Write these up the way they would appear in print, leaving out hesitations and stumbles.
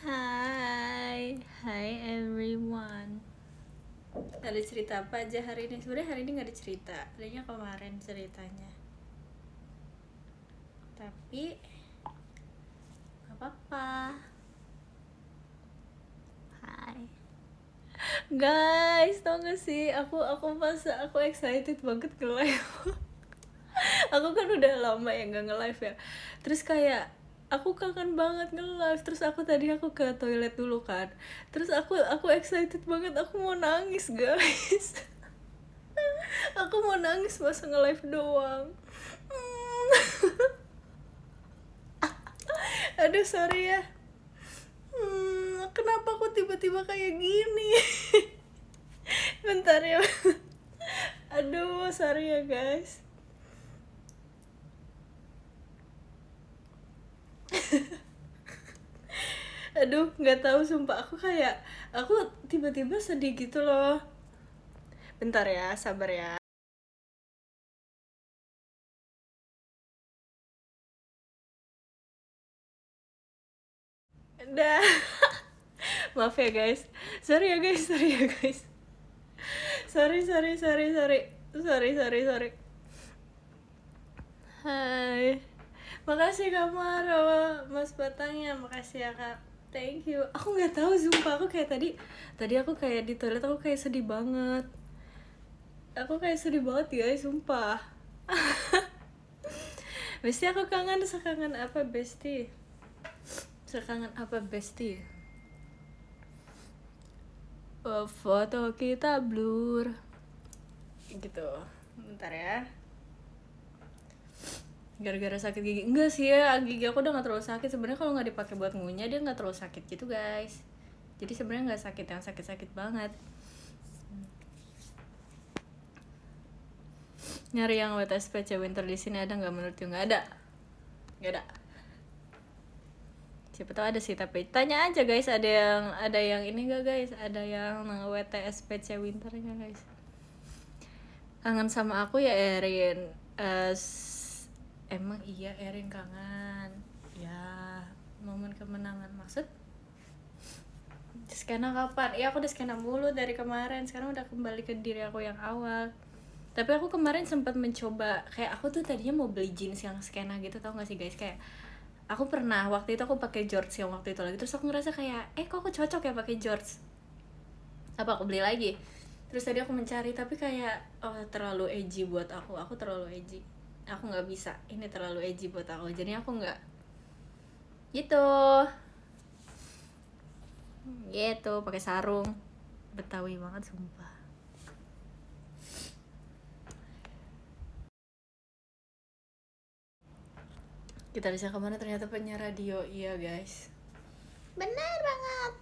Hai everyone. Ada cerita apa aja hari ini? Sebenarnya hari ini nggak ada cerita, adanya kemarin ceritanya. Tapi nggak apa-apa. Hai guys, tau gak sih? Aku excited banget ke live. Aku kan udah lama ya nggak nge-live ya. Terus kayak aku kangen banget nge-live. Terus aku ke toilet dulu kan. Terus aku excited banget, aku mau nangis guys. Aku mau nangis masa nge-live doang. Aduh sorry ya. Kenapa aku tiba-tiba kayak gini? Bentar ya. Aduh sorry ya guys. Aduh nggak tahu sumpah, aku tiba-tiba sedih gitu loh. Bentar ya, sabar ya. Dah. Maaf ya guys. Sorry ya guys. Sorry. Hai. Makasih Kak Maro, Mas Batangnya, makasih ya Kak. Thank you. Aku nggak tahu sumpah, aku kayak tadi aku kayak di toilet, aku kayak sedih banget. Guys, sumpah. Besti aku kangen, sekangen apa Besti? Foto kita blur. Gitu. Bentar ya. Gara-gara sakit gigi. Enggak sih ya, gigi aku udah gak terlalu sakit. Sebenarnya kalau nggak dipakai buat ngunyah dia nggak terlalu sakit gitu guys. Jadi sebenarnya nggak sakit yang sakit banget. Nyari yang WTSPC Winter di sini ada nggak menurut you? Nggak ada. Siapa tahu ada sih, tapi tanya aja guys, ada yang ini nggak guys? Ada yang WTSPC Winter nggak guys? Kangen sama aku ya Erin. Emang iya Erin kangen. Ya, momen kemenangan maksud. Skena kapan? Iya aku udah skena mulu dari kemarin. Sekarang udah kembali ke diri aku yang awal. Tapi aku kemarin sempat mencoba, kayak aku tuh tadinya mau beli jeans yang skena gitu, tau gak sih guys? Kayak aku pernah waktu itu aku pakai George yang waktu itu lagi, terus aku ngerasa kayak kok aku cocok ya pakai George. Apa aku beli lagi? Terus tadi aku mencari, tapi kayak terlalu edgy buat aku terlalu edgy. Aku nggak bisa, ini terlalu edgy buat aku, jadi aku nggak gitu pakai sarung Betawi banget sumpah. Kita bisa kemana, ternyata penyiar radio. Iya guys, benar banget.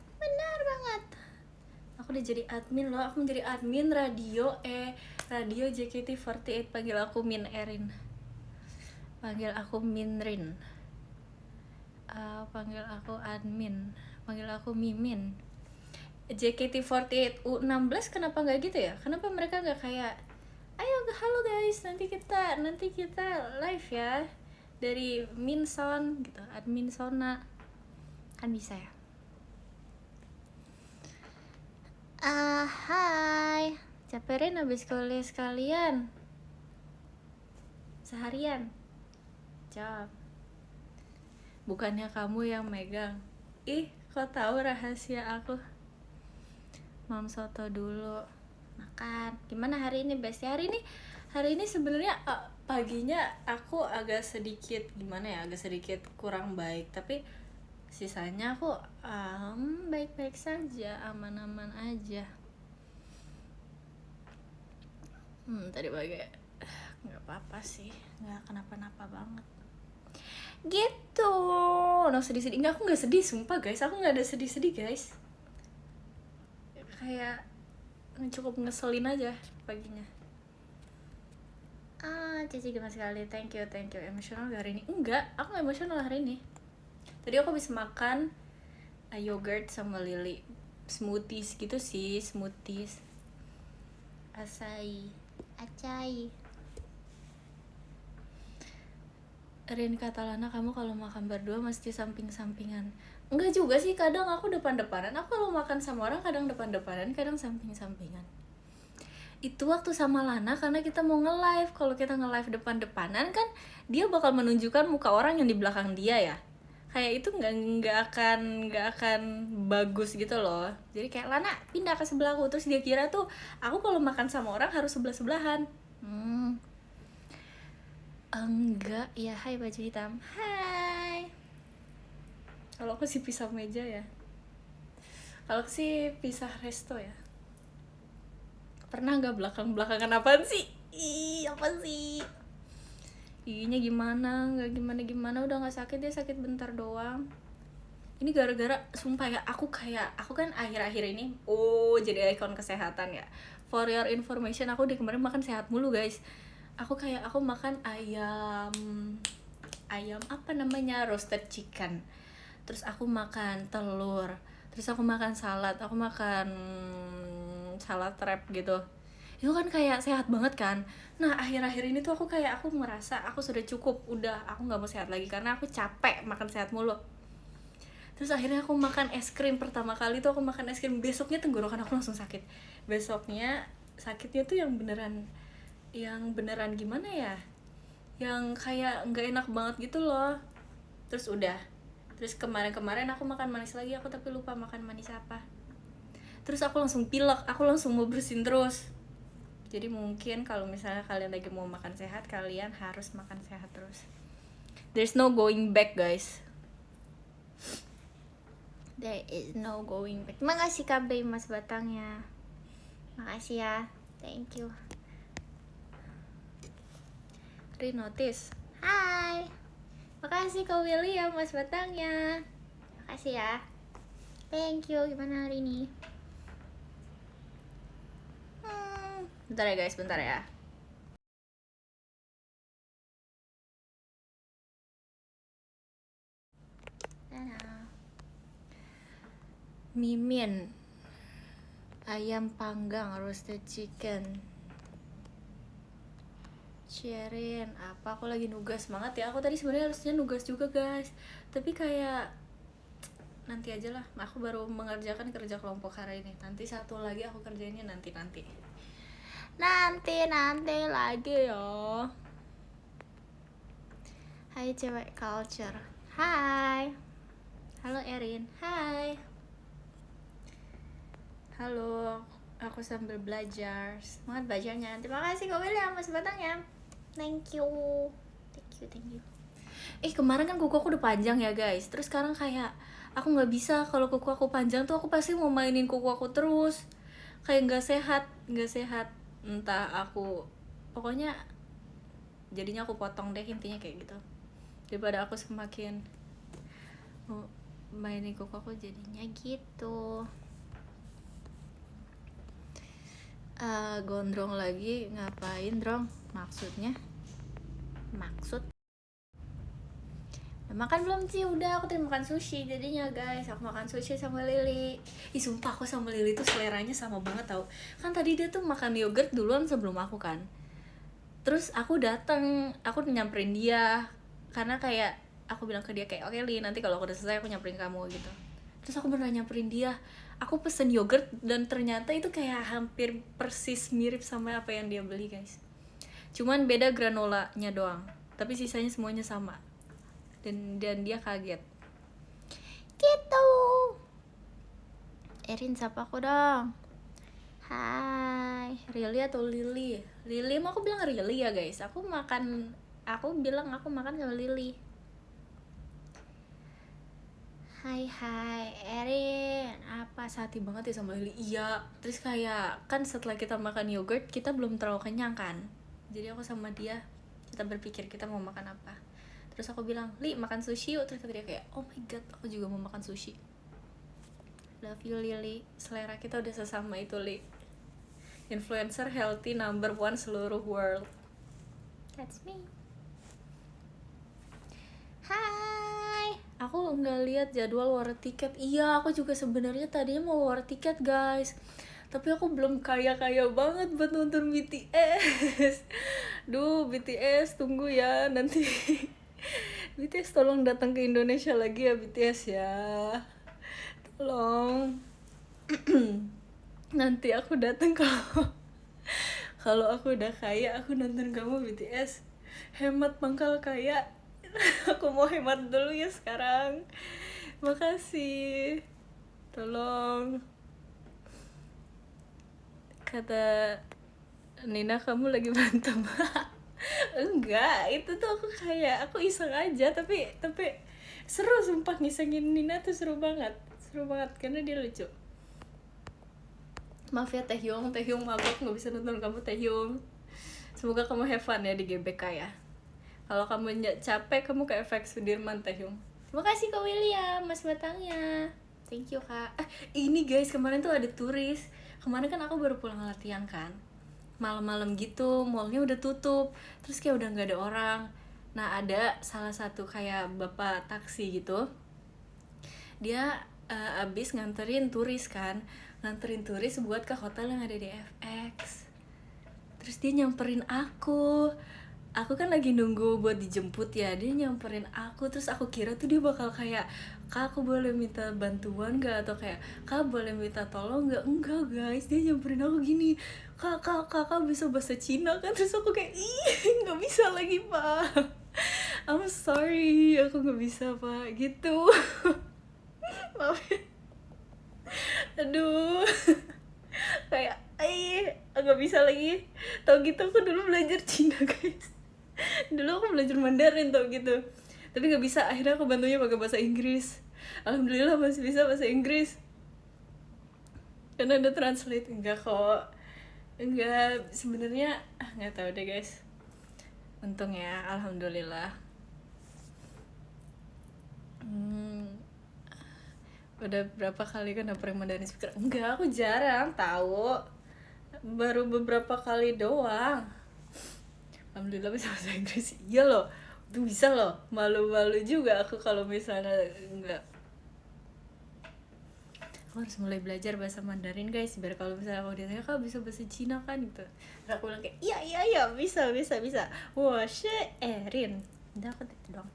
Aku udah jadi admin loh, aku menjadi admin radio radio JKT48. Panggil aku Min Erin, panggil aku Minrin, panggil aku admin, panggil aku Mimin. JKT48 U16 kenapa nggak gitu ya? Kenapa mereka nggak kayak ayo halo guys, nanti kita live ya dari Minson gitu, admin Sona, kan bisa ya. Hai, caperin abis kuliah sekalian seharian. Job. Bukannya kamu yang megang. Ih, kok tahu rahasia aku? Mam soto dulu. Makan. Gimana hari ini, Besti? Hari ini sebenarnya paginya aku agak sedikit kurang baik, tapi sisanya aku baik-baik saja, aman-aman aja. Tadi pagi nggak apa-apa sih, nggak kenapa-napa banget gitu. Sedih-sedih. Enggak, aku nggak sedih sumpah guys, aku nggak ada sedih-sedih guys. Kayak cukup ngeselin aja paginya. Cici gemes sekali, thank you. Emosional gak hari ini? Enggak, aku gak emosional hari ini. Tadi aku habis makan yogurt sama lili, smoothies gitu sih, acai. Rin kata Lana, kamu kalau makan berdua mesti samping-sampingan. Enggak juga sih, kadang aku depan-depanan. Aku kalau makan sama orang kadang depan-depanan, kadang samping-sampingan. Itu waktu sama Lana karena kita mau nge-live. Kalau kita nge-live depan-depanan kan dia bakal menunjukkan muka orang yang di belakang dia ya. Kayak itu nggak akan bagus gitu loh. Jadi kayak Lana pindah ke sebelahku, terus dia kira tuh aku kalau makan sama orang harus sebelah-sebelahan. Enggak, ya hai baju hitam. Hai. Kalau aku sih pisah meja ya. Kalau aku sih pisah resto ya. Pernah nggak belakang-belakangan apaan sih? Ih, apa sih? Giginya gimana? Nggak gimana-gimana, udah nggak sakit, dia sakit bentar doang. Ini gara-gara, sumpah ya, aku kan akhir-akhir ini, jadi ikon kesehatan ya. For your information, aku di kemarin makan sehat mulu guys. Aku makan ayam apa namanya, roasted chicken. Terus aku makan telur. Terus aku makan salad. Aku makan salad wrap gitu. Itu kan kayak sehat banget kan. Nah akhir-akhir ini tuh aku merasa aku sudah cukup. Udah, aku gak mau sehat lagi karena aku capek makan sehat mulu. Terus akhirnya aku makan es krim. Pertama kali tuh aku makan es krim, besoknya tenggorokan aku langsung sakit. Besoknya sakitnya tuh yang beneran gimana ya, yang kayak nggak enak banget gitu loh. Terus kemarin aku makan manis lagi, aku tapi lupa makan manis apa. Terus aku langsung pilek, aku langsung mau bersin terus. Jadi mungkin kalau misalnya kalian lagi mau makan sehat, kalian harus makan sehat terus. There's no going back guys. There is no going back. Makasih Kabe Mas Batangnya. Makasih ya. Thank you. Rinotis. Hai. Makasih Kak Willy ya Mas Batangnya. Makasih ya. Thank you. Gimana hari ini? Bentar ya guys, bentar ya. Mimin, ayam panggang, roasted chicken. Sharein apa, aku lagi nugas banget ya. Aku tadi sebenarnya harusnya nugas juga guys, tapi kayak nanti aja lah. Aku baru mengerjakan kerja kelompok hari ini. Nanti satu lagi aku kerjainnya nanti lagi ya. Hai cewek culture. Hai. Halo Erin. Hai. Halo, aku sambil belajar. Semangat belajarnya. Terima kasih Kak William Mas Batangnya. Thank you. Kemarin kan kuku aku udah panjang ya guys. Terus sekarang kayak aku nggak bisa, kalau kuku aku panjang tuh aku pasti mau mainin kuku aku terus. Kayak nggak sehat. Entah aku, pokoknya jadinya aku potong deh, intinya kayak gitu. Daripada aku semakin mainin kuku aku, jadinya gitu. Gondrong lagi, ngapain Drong? Maksud makan belum sih? Udah, aku tadi makan sushi jadinya guys. Aku makan sushi sama Lily. Sumpah aku sama Lily tuh seleranya sama banget tau. Kan tadi dia tuh makan yogurt duluan sebelum aku kan. Terus aku nyamperin dia. Karena kayak aku bilang ke dia kayak, oke Li, nanti kalau aku udah selesai aku nyamperin kamu gitu. Terus aku beneran nyamperin dia. Aku pesen yogurt dan ternyata itu kayak hampir persis mirip sama apa yang dia beli guys. Cuman beda granolanya doang, tapi sisanya semuanya sama. Dan dia kaget gitu. Erin sapa aku dong. Hai. Rilly atau Lily? Lily, mau aku bilang Rilly ya guys. Aku bilang aku makan sama Lily. Hai Erin, apa hati banget ya sama Lily? Iya. Terus kayak kan setelah kita makan yogurt kita belum terlalu kenyang kan, jadi aku sama dia kita berpikir kita mau makan apa. Terus aku bilang, Li makan sushi yuk. Terus dia kayak, oh my god, aku juga mau makan sushi. Love you Lily, selera kita udah sesama itu Li. Influencer healthy number 1 seluruh world. That's me. Hai, aku nggak lihat jadwal war tiket. Iya, aku juga sebenarnya tadinya mau war tiket guys, tapi aku belum kaya banget buat nonton BTS. Duh, BTS tunggu ya nanti. BTS tolong datang ke Indonesia lagi ya BTS ya, tolong. Nanti aku datang kalau kalau aku udah kaya, aku nonton kamu BTS. Hemat pangkal kaya. Aku mau hemat dulu ya sekarang. Makasih. Tolong. Kata Nina kamu lagi berantem. Enggak, itu tuh aku iseng aja, tapi seru sumpah, ngisengin Nina tuh seru banget karena dia lucu. Maaf ya Taehyung mabok nggak bisa nonton kamu Taehyung. Semoga kamu have fun ya di GBK ya. Kalau kamu capek, kamu ke FX Sudirman Taehyung. Terima kasih Kak William, Mas Batangnya. Thank you Kak. Ini guys, kemarin tuh ada turis. Kemarin kan aku baru pulang latihan kan. Malam-malam gitu, mallnya udah tutup. Terus kayak udah nggak ada orang. Nah ada salah satu kayak bapak taksi gitu. Dia abis nganterin turis buat ke hotel yang ada di FX. Terus dia nyamperin aku kan lagi nunggu buat dijemput ya, dia nyamperin aku. Terus aku kira tuh dia bakal kayak, Kak aku boleh minta bantuan gak, atau kayak Kak boleh minta tolong gak. Enggak guys, dia nyamperin aku gini, Kak bisa bahasa Cina kan. Terus aku kayak nggak bisa lagi Pak, I'm sorry, aku nggak bisa Pak gitu. Maaf ya. Aduh. Kayak nggak bisa lagi. Tau gitu aku dulu belajar Cina guys. Dulu aku belajar Mandarin tau gitu, tapi nggak bisa. Akhirnya aku bantunya pakai bahasa Inggris. Alhamdulillah masih bisa bahasa Inggris karena ada translate. Enggak kok, enggak sebenarnya. Nggak tahu deh guys, untung ya, alhamdulillah. Udah berapa kali kan dapet Mandarin speaker? Enggak, aku jarang tahu, baru beberapa kali doang. Alhamdulillah bisa bahasa Inggris. Iya loh, tuh bisa loh. Malu-malu juga aku kalau misalnya enggak. Aku harus mulai belajar bahasa Mandarin guys, biar kalau misalnya aku ditanya Kak bisa bahasa Cina kan gitu, dan aku bilang kayak iya bisa. Wah Erin. Udah aku gitu dong.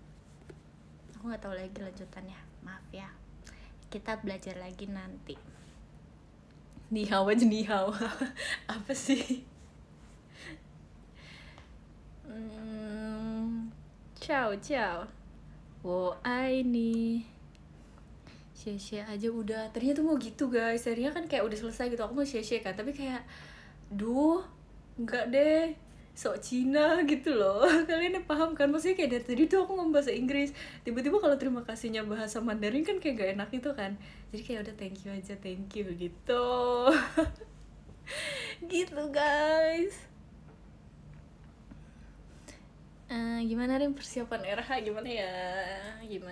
Aku nggak tahu lagi lanjutannya, maaf ya. Kita belajar lagi nanti. Nihao aja nihao. Apa sih? Ciao. Wo ai ni. Sia-sia aja udah. Tadinya tuh mau gitu guys. Tadinya kan kayak udah selesai gitu. Aku mau sia-sia kan. Tapi kayak, enggak deh. Sok Cina gitu loh. Kalian paham kan? Maksudnya kayak dari tadi tuh aku ngomong bahasa Inggris. Tiba-tiba kalau terima kasihnya bahasa Mandarin kan kayak gak enak gitu kan. Jadi kayak udah thank you aja, thank you gitu. Gitu guys. Gimana nih persiapan RH, gimana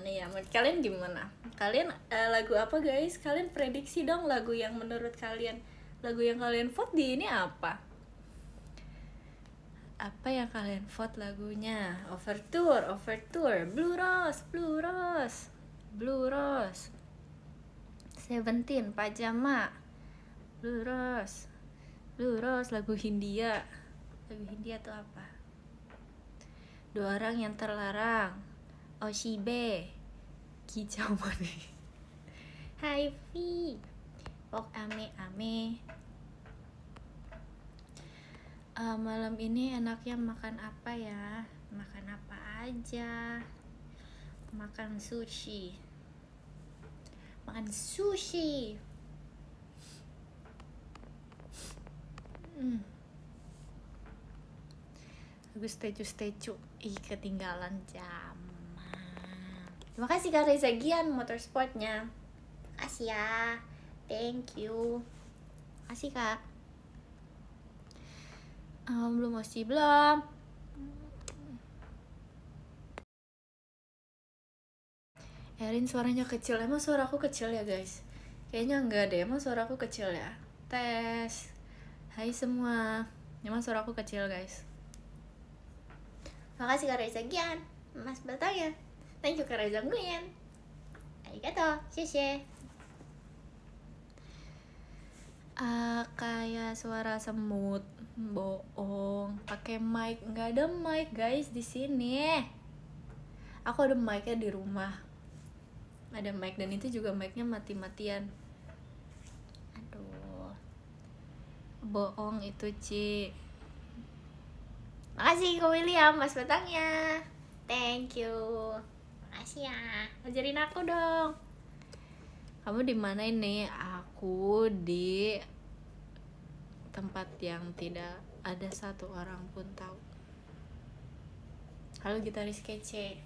ya kalian gimana? Kalian lagu apa guys? Kalian prediksi dong lagu yang menurut kalian, lagu yang kalian vote di ini apa yang kalian vote lagunya? Overture, Blue Rose, Seventeen, Pajama, Blue Rose, lagu Hindia tuh apa? Dua orang yang terlarang, Oshibe, Kicau Money, Hi-Fi, Pok Ame. Malam ini enaknya makan apa ya? Makan apa aja? Makan sushi. Bagus statue. Ketinggalan zaman. Terima kasih Kak Reza Gian motorsportnya. Makasih ya. Thank you. Makasih Kak. Belum. Erin suaranya kecil. Emang suara aku kecil ya guys? Kayaknya enggak deh. Emang suara aku kecil ya? Tes. Hai semua. Emang suara aku kecil guys? Makasih Kak Reza Gian, Mas Bataya. Thank you Kak Reza Gian. Arigato, xie. Kayak suara semut. Bohong. Pakai mic, nggak ada mic guys di sini. Aku ada mic-nya di rumah, ada mic, dan itu juga mic-nya mati-matian. Aduh, bohong itu Ci. Makasih Ko William, Mas Batangnya, thank you. Makasih ya, ajarin aku dong. Kamu di mana ini? Aku di tempat yang tidak ada satu orang pun tahu. Halo gitaris kece.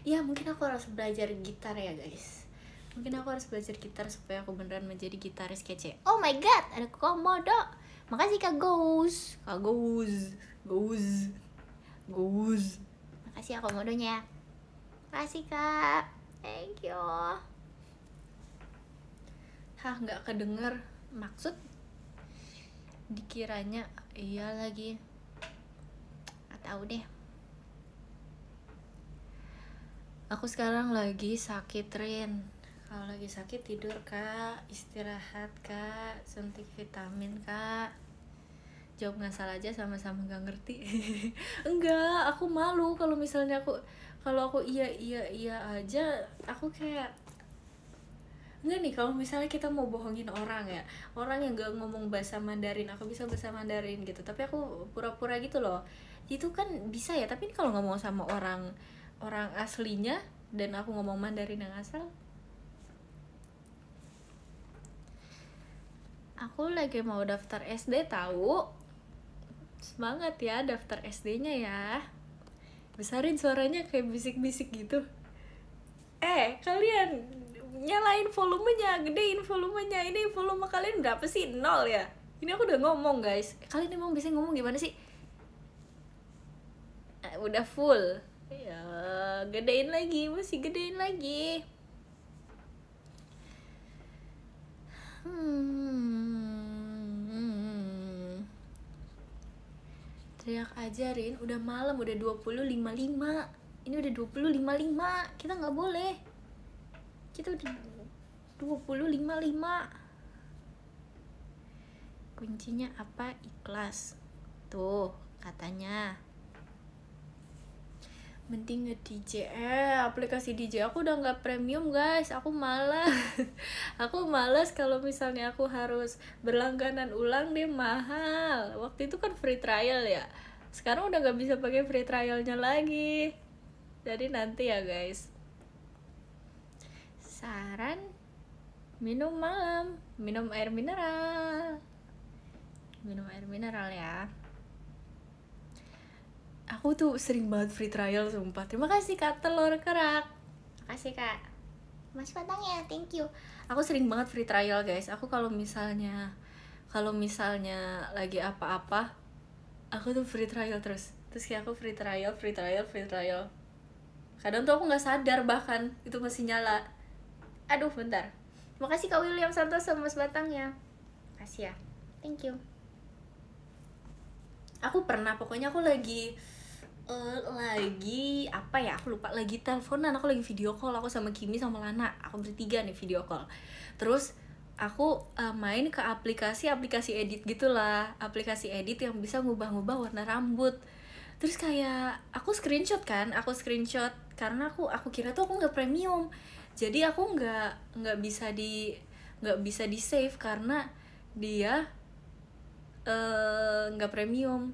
Ya mungkin aku harus belajar gitar ya guys. Mungkin aku harus belajar gitar supaya aku beneran menjadi gitaris kece. Oh my god, ada komodo. Makasih Kak Gous. Kak Gous. Makasih ya komodonya. Makasih Kak. Thank you. Hah, gak kedenger. Maksud dikiranya iya lagi. Gak tahu deh. Aku sekarang lagi sakit, Rin. Kalau lagi sakit tidur Kak, istirahat Kak, suntik vitamin Kak. Jawab ngasal aja, sama-sama gak ngerti. Enggak, aku malu kalau misalnya aku iya aja, aku kayak enggak nih. Kalau misalnya kita mau bohongin orang ya, orang yang gak ngomong bahasa Mandarin, aku bisa bahasa Mandarin gitu, tapi aku pura-pura gitu loh, itu kan bisa ya. Tapi kalau ngomong sama orang aslinya dan aku ngomong Mandarin yang asal, aku lagi mau daftar SD tahu. Semangat ya daftar SD-nya ya. Besarin suaranya kayak bisik-bisik gitu. Kalian nyalain volumenya, gedein volumenya. Ini volume kalian berapa sih? 0 ya? Ini aku udah ngomong guys. Kalian emang bisa ngomong gimana sih? Udah full. Ya, gedein lagi, masih gedein lagi. Teriak aja Rin, udah malam, udah 20.55. Ini udah 20.55, kita nggak boleh. Kita udah 20.55. Kuncinya apa? Ikhlas. Tuh katanya. Mending nge-DJ. Aplikasi DJ aku udah nggak premium guys. Aku malas. Aku malas kalau misalnya aku harus berlangganan ulang, deh mahal. Waktu itu kan free trial ya. Sekarang udah nggak bisa pakai free trialnya lagi. Jadi nanti ya guys. Saran minum malam, minum air mineral. Minum air mineral ya. Aku tuh sering banget free trial sumpah. Terima kasih Kak Telur Kerak. Makasih Kak Mas Batangnya, thank you. Aku sering banget free trial guys. Aku kalau misalnya lagi apa-apa, aku tuh free trial terus kayak aku free trial. Kadang tuh aku nggak sadar bahkan itu masih nyala. Aduh bentar. Makasih Kak William Santoso Mas Batangnya. Makasih ya, thank you. Aku pernah, pokoknya aku lagi apa ya, aku lupa, lagi teleponan, aku lagi video call, aku sama Kimi sama Lana, aku bertiga nih video call. Terus aku main ke aplikasi edit gitulah, aplikasi edit yang bisa ngubah-ngubah warna rambut. Terus kayak aku screenshot karena aku kira tuh aku nggak premium, jadi aku nggak bisa di save karena dia nggak premium.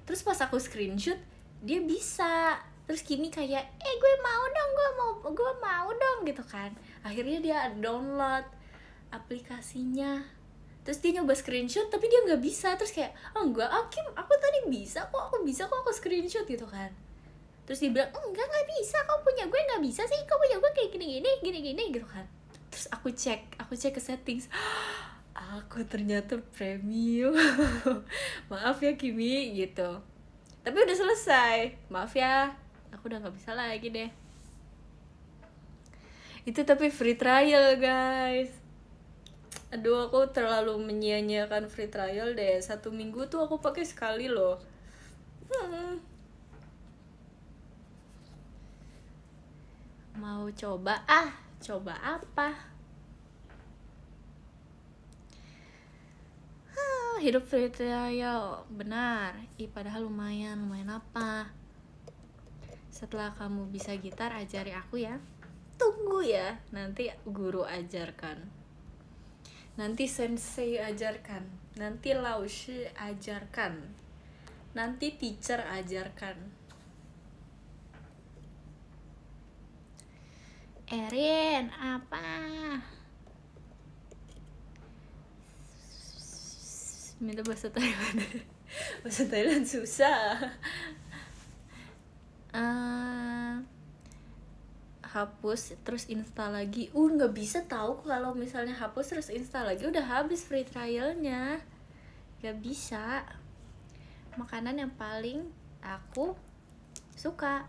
Terus pas aku screenshot dia bisa. Terus Kimi kayak gue mau dong gitu kan. Akhirnya dia download aplikasinya. Terus dia nyoba screenshot tapi dia nggak bisa. Terus kayak enggak Kim, aku tadi bisa kok, aku screenshot gitu kan. Terus dia bilang nggak bisa, kau punya gue nggak bisa sih, kau punya gue kayak gini gitu kan. Terus aku cek ke settings, aku ternyata premium. Maaf ya Kimi gitu. Tapi udah selesai, maaf ya, aku udah nggak bisa lagi deh. Itu tapi free trial guys. Aduh, aku terlalu menyia-nyiakan free trial deh. 1 minggu tuh aku pakai sekali loh. Mau coba? Coba apa? Hidup free trial, benar. Padahal lumayan apa? Setelah kamu bisa gitar, ajari aku ya. Tunggu ya, nanti guru ajarkan, nanti sensei ajarkan, nanti lao shi ajarkan, nanti teacher ajarkan. Erin, apa? Minta bahasa Thailand. Bahasa Thailand susah. Hapus terus install lagi. Nggak bisa tahu kalau misalnya hapus terus install lagi, udah habis free trialnya. Nggak bisa. Makanan yang paling aku suka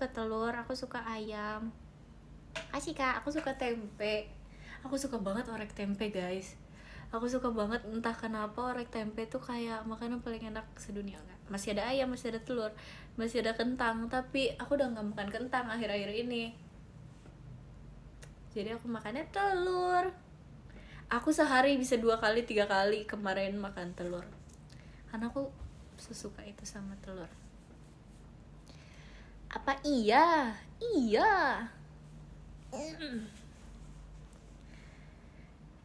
telur, aku suka ayam. Kasih Kak, aku suka tempe. Aku suka banget orek tempe, guys. Aku suka banget, entah kenapa orek tempe tuh kayak makanan paling enak sedunia. Enggak, masih ada ayam, masih ada telur, masih ada kentang, tapi aku udah nggak makan kentang akhir-akhir ini. Jadi aku makannya telur. Aku sehari bisa 2 kali 3 kali kemarin makan telur, karena aku sesuka itu sama telur. Apa iya?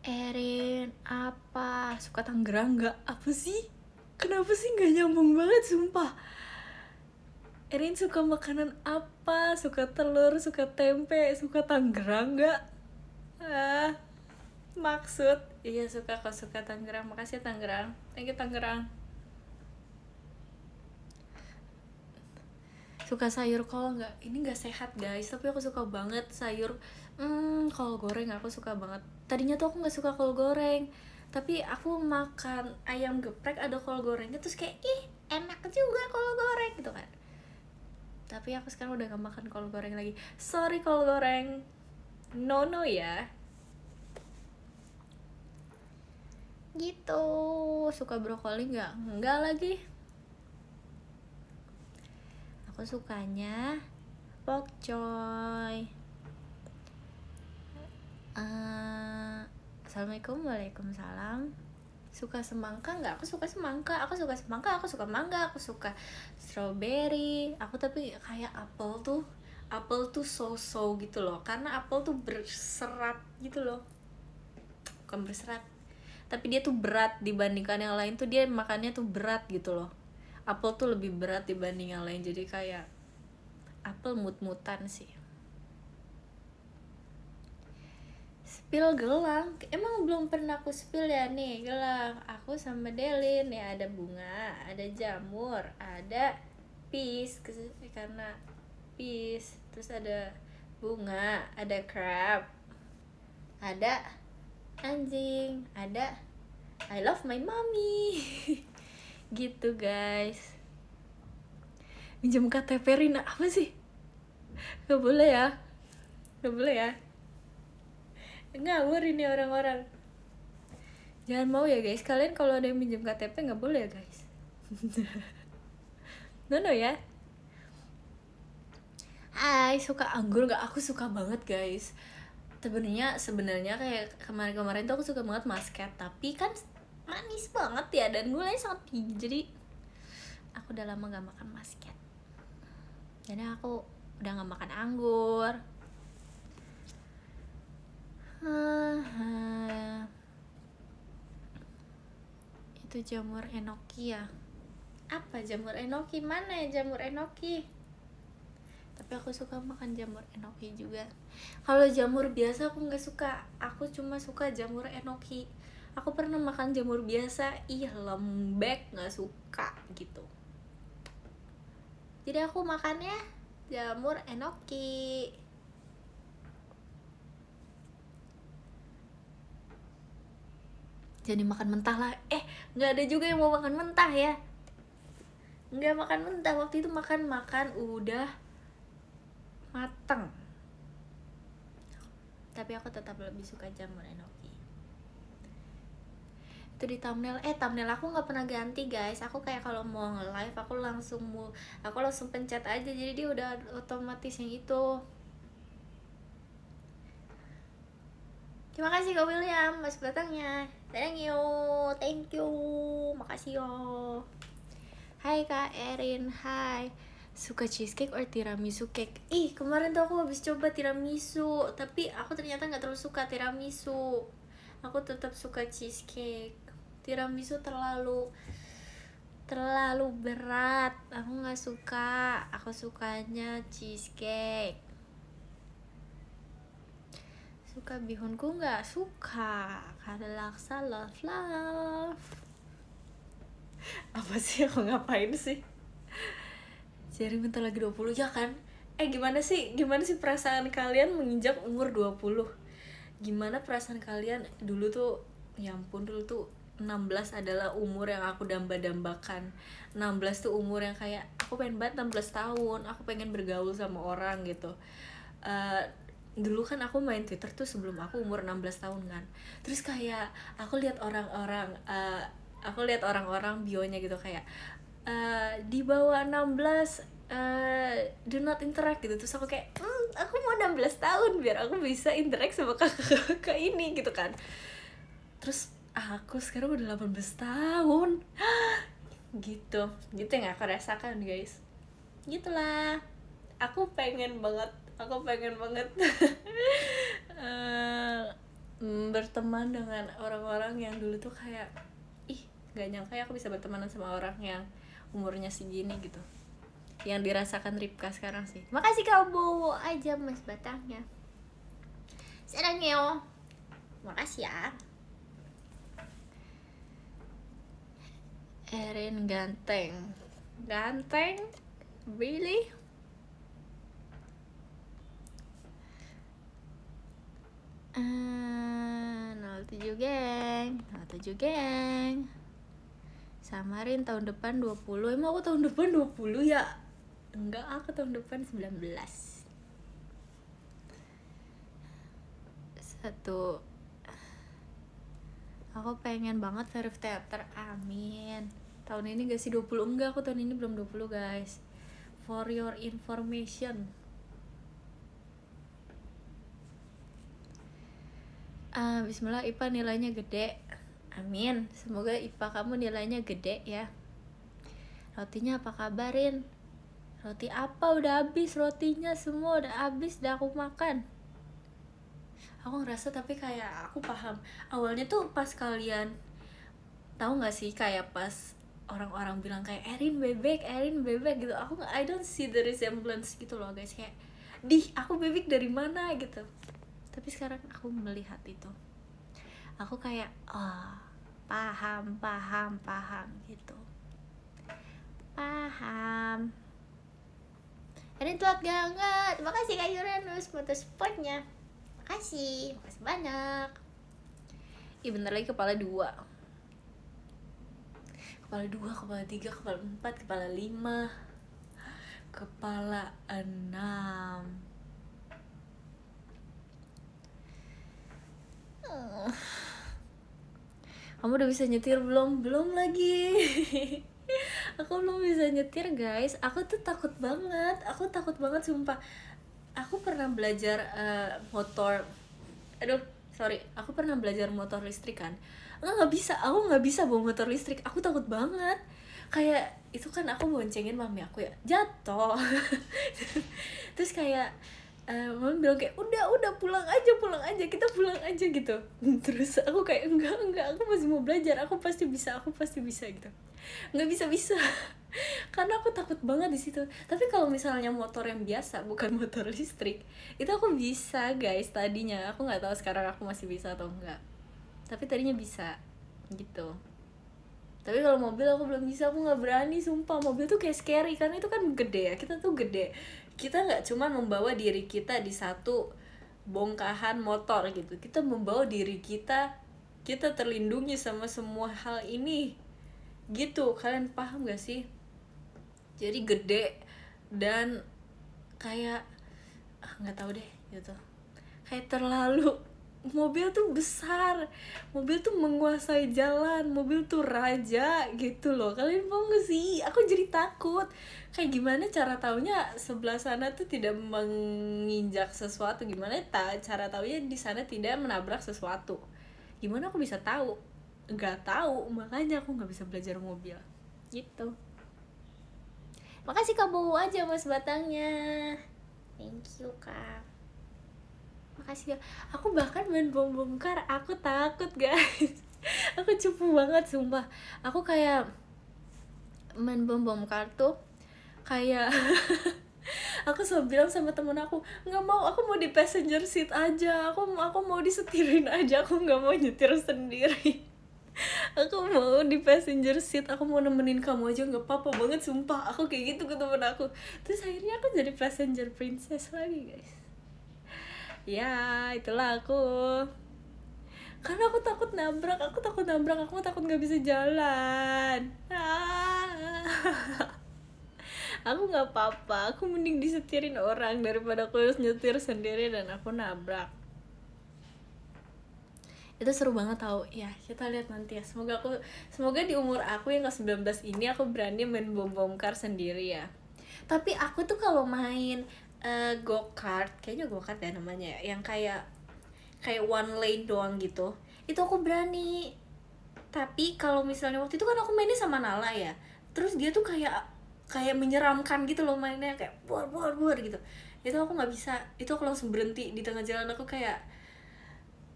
Erin, apa? Suka Tangerang nggak? Apa sih? Kenapa sih nggak nyambung banget, sumpah. Erin suka makanan apa? Suka telur, suka tempe, suka Tangerang nggak? Maksud? Iya suka, kok suka Tangerang. Makasih Tangerang. Thank you Tangerang. Suka sayur kol nggak? Ini nggak sehat guys, tapi aku suka banget sayur. Kol goreng aku suka banget. Tadinya tuh aku nggak suka kol goreng, tapi aku makan ayam geprek ada kol gorengnya, terus kayak enak juga kol goreng gitu kan. Tapi aku sekarang udah gak makan kol goreng lagi. Sorry kol goreng, no ya. Gitu. Suka brokoli nggak? Enggak lagi. Aku sukanya pokcoy. Assalamualaikum, waalaikumsalam. Suka semangka nggak? Aku suka semangka, aku suka mangga, aku suka strawberry. Aku tapi kayak apel tuh so gitu loh, karena apel tuh berserat gitu loh. Bukan berserat, tapi dia tuh berat dibandingkan yang lain tuh, dia makannya tuh berat gitu loh. Apel tuh lebih berat dibanding yang lain, jadi kayak apel mut-mutan sih. Spill gelang, emang belum pernah aku spill ya nih gelang. Aku sama Delin ya, ada bunga, ada jamur, ada peace karena peace, terus ada bunga, ada crab, ada anjing, ada I love my mommy. Gitu guys. Minjem KTP Rina apa sih? Gak boleh ya, ngawur ini orang-orang. Jangan mau ya guys, kalian kalau ada yang minjem KTP nggak boleh ya guys. no ya. Hai, suka anggur nggak? Aku suka banget guys. Sebenarnya kayak kemarin tuh aku suka banget muscat, tapi kan manis banget ya dan gulanya sangat tinggi, jadi aku udah lama gak makan muscat. Jadi aku udah gak makan anggur. Itu jamur enoki ya? Apa jamur enoki? Mana ya jamur enoki? Tapi aku suka makan jamur enoki juga. Kalau jamur biasa aku nggak suka. Aku cuma suka jamur enoki. Aku pernah makan jamur biasa, lembek, nggak suka gitu. Jadi aku makannya jamur enoki. Jadi makan mentah lah. Nggak ada juga yang mau makan mentah ya. Nggak makan mentah, waktu itu makan udah mateng. Tapi aku tetap lebih suka jamur enoki. Itu di thumbnail aku nggak pernah ganti guys. Aku kayak kalau mau nge-live aku langsung pencet aja, jadi dia udah otomatis yang itu. Terima kasih Kak William mas batangnya. Thank you, makasih yo. Hai Kak Erin, hai. Suka cheesecake or tiramisu cake? Ih, kemarin tuh aku habis coba tiramisu, tapi aku ternyata nggak terlalu suka tiramisu. Aku tetap suka cheesecake. Tiramisu terlalu berat. Aku nggak suka. Aku sukanya cheesecake. Suka bihunku nggak suka. Kada laksa love. Apa sih aku ngapain sih? Jadi bentar lagi 20 ya kan? Gimana sih perasaan kalian menginjak umur 20? Gimana perasaan kalian dulu tuh, ya ampun, dulu tuh 16 adalah umur yang aku damba-dambakan. 16 tuh umur yang kayak aku pengen banget 16 tahun, aku pengen bergaul sama orang gitu. Dulu kan aku main Twitter tuh sebelum aku umur 16 tahun kan. Terus kayak aku lihat orang-orang bionya gitu kayak di bawah 16 do not interact gitu. Terus aku kayak aku mau 16 tahun biar aku bisa interact sama kakak ini gitu kan. Terus aku sekarang udah 18 tahun gitu yang aku rasakan guys. Gitulah, aku pengen banget berteman dengan orang-orang yang dulu tuh kayak gak nyangka ya aku bisa bertemanan sama orang yang umurnya segini gitu, yang dirasakan Ripka sekarang sih. Makasih kau bawa aja mas batangnya, sarangnya. Makasih ya. Erin ganteng really? 07 geng. Samarin tahun depan 20. Emang aku tahun depan 20 ya? Enggak, aku tahun depan 19. Aku pengen banget Verif Theater, amin. Tahun ini gak sih 20? Enggak, aku tahun ini belum 20 guys. For your information. Bismillah, IPA nilainya gede. Amin, semoga IPA kamu nilainya gede ya. Rotinya apa kabarin? Roti apa? Udah habis rotinya, semua udah habis, udah aku makan. Aku ngerasa tapi kayak aku paham. Awalnya tuh pas kalian tahu nggak sih, kayak pas orang-orang bilang kayak Erin bebek gitu, I don't see the resemblance gitu loh guys, kayak aku bebek dari mana gitu. Tapi sekarang aku melihat itu, aku kayak paham gitu, paham. Erin telat banget. Makasih Kak Uranus foto spotnya. Makasih banyak. Bentar lagi kepala 2, kepala 3, kepala 4, kepala 5, kepala 6. Kamu udah bisa nyetir belum? Belum lagi. Aku belum bisa nyetir guys. Aku tuh takut banget sumpah. Aku pernah belajar aku pernah belajar motor listrik kan. Aku nggak bisa bawa motor listrik. Aku takut banget. Kayak itu kan aku boncengin mami aku ya, jatuh. Terus kayak mami bilang kayak udah pulang aja, kita pulang aja gitu. Terus aku kayak enggak, aku masih mau belajar, aku pasti bisa gitu. Nggak bisa karena aku takut banget di situ. Tapi kalau misalnya motor yang biasa, bukan motor listrik, itu aku bisa guys tadinya. Aku nggak tahu sekarang aku masih bisa atau enggak, tapi tadinya bisa gitu. Tapi kalau mobil aku belum bisa, aku nggak berani sumpah. Mobil tuh kayak scary karena itu kan gede ya, kita tuh gede, kita nggak cuma membawa diri kita di satu bongkahan motor gitu, kita membawa diri kita terlindungi sama semua hal ini gitu. Kalian paham gak sih? Jadi gede dan kayak nggak tahu deh gitu, kayak terlalu. Mobil tuh besar, mobil tuh menguasai jalan, mobil tuh raja gitu loh. Kalian mau gak sih? Aku jadi takut. Kayak gimana cara taunya sebelah sana tuh tidak menginjak sesuatu? Gimana cara taunya di sana tidak menabrak sesuatu? Gimana aku bisa tahu? Nggak tahu, makanya aku nggak bisa belajar mobil gitu. Makasih Kak, bawa aja mas batangnya. Thank you Kak. Makasih ya. Aku bahkan main bom bongkar, aku takut guys. Aku cupu banget sumpah. Aku kayak main bom bongkar tuh kayak aku selalu bilang sama temen aku, nggak mau, aku mau di passenger seat aja, aku mau disetirin aja, aku nggak mau nyetir sendiri. Aku mau di passenger seat, aku mau nemenin kamu aja nggak apa-apa banget sumpah. Aku kayak gitu ke temen aku. Terus akhirnya aku jadi passenger princess lagi guys. Ya itulah aku, karena aku takut nabrak, aku takut nggak bisa jalan. Aku nggak apa-apa, aku mending disetirin orang daripada aku harus nyetir sendiri dan aku nabrak. Itu seru banget tau ya, kita lihat nanti ya. Semoga di umur aku yang ke 19 ini aku berani main bom bongkar sendiri ya. Tapi aku tuh kalau main go-kart, kayaknya go-kart ya namanya ya, yang kayak one lane doang gitu, itu aku berani. Tapi kalau misalnya waktu itu kan aku mainnya sama Nala ya, terus dia tuh kayak menyeramkan gitu loh mainnya, kayak buar gitu. Itu aku nggak bisa, itu aku langsung berhenti di tengah jalan.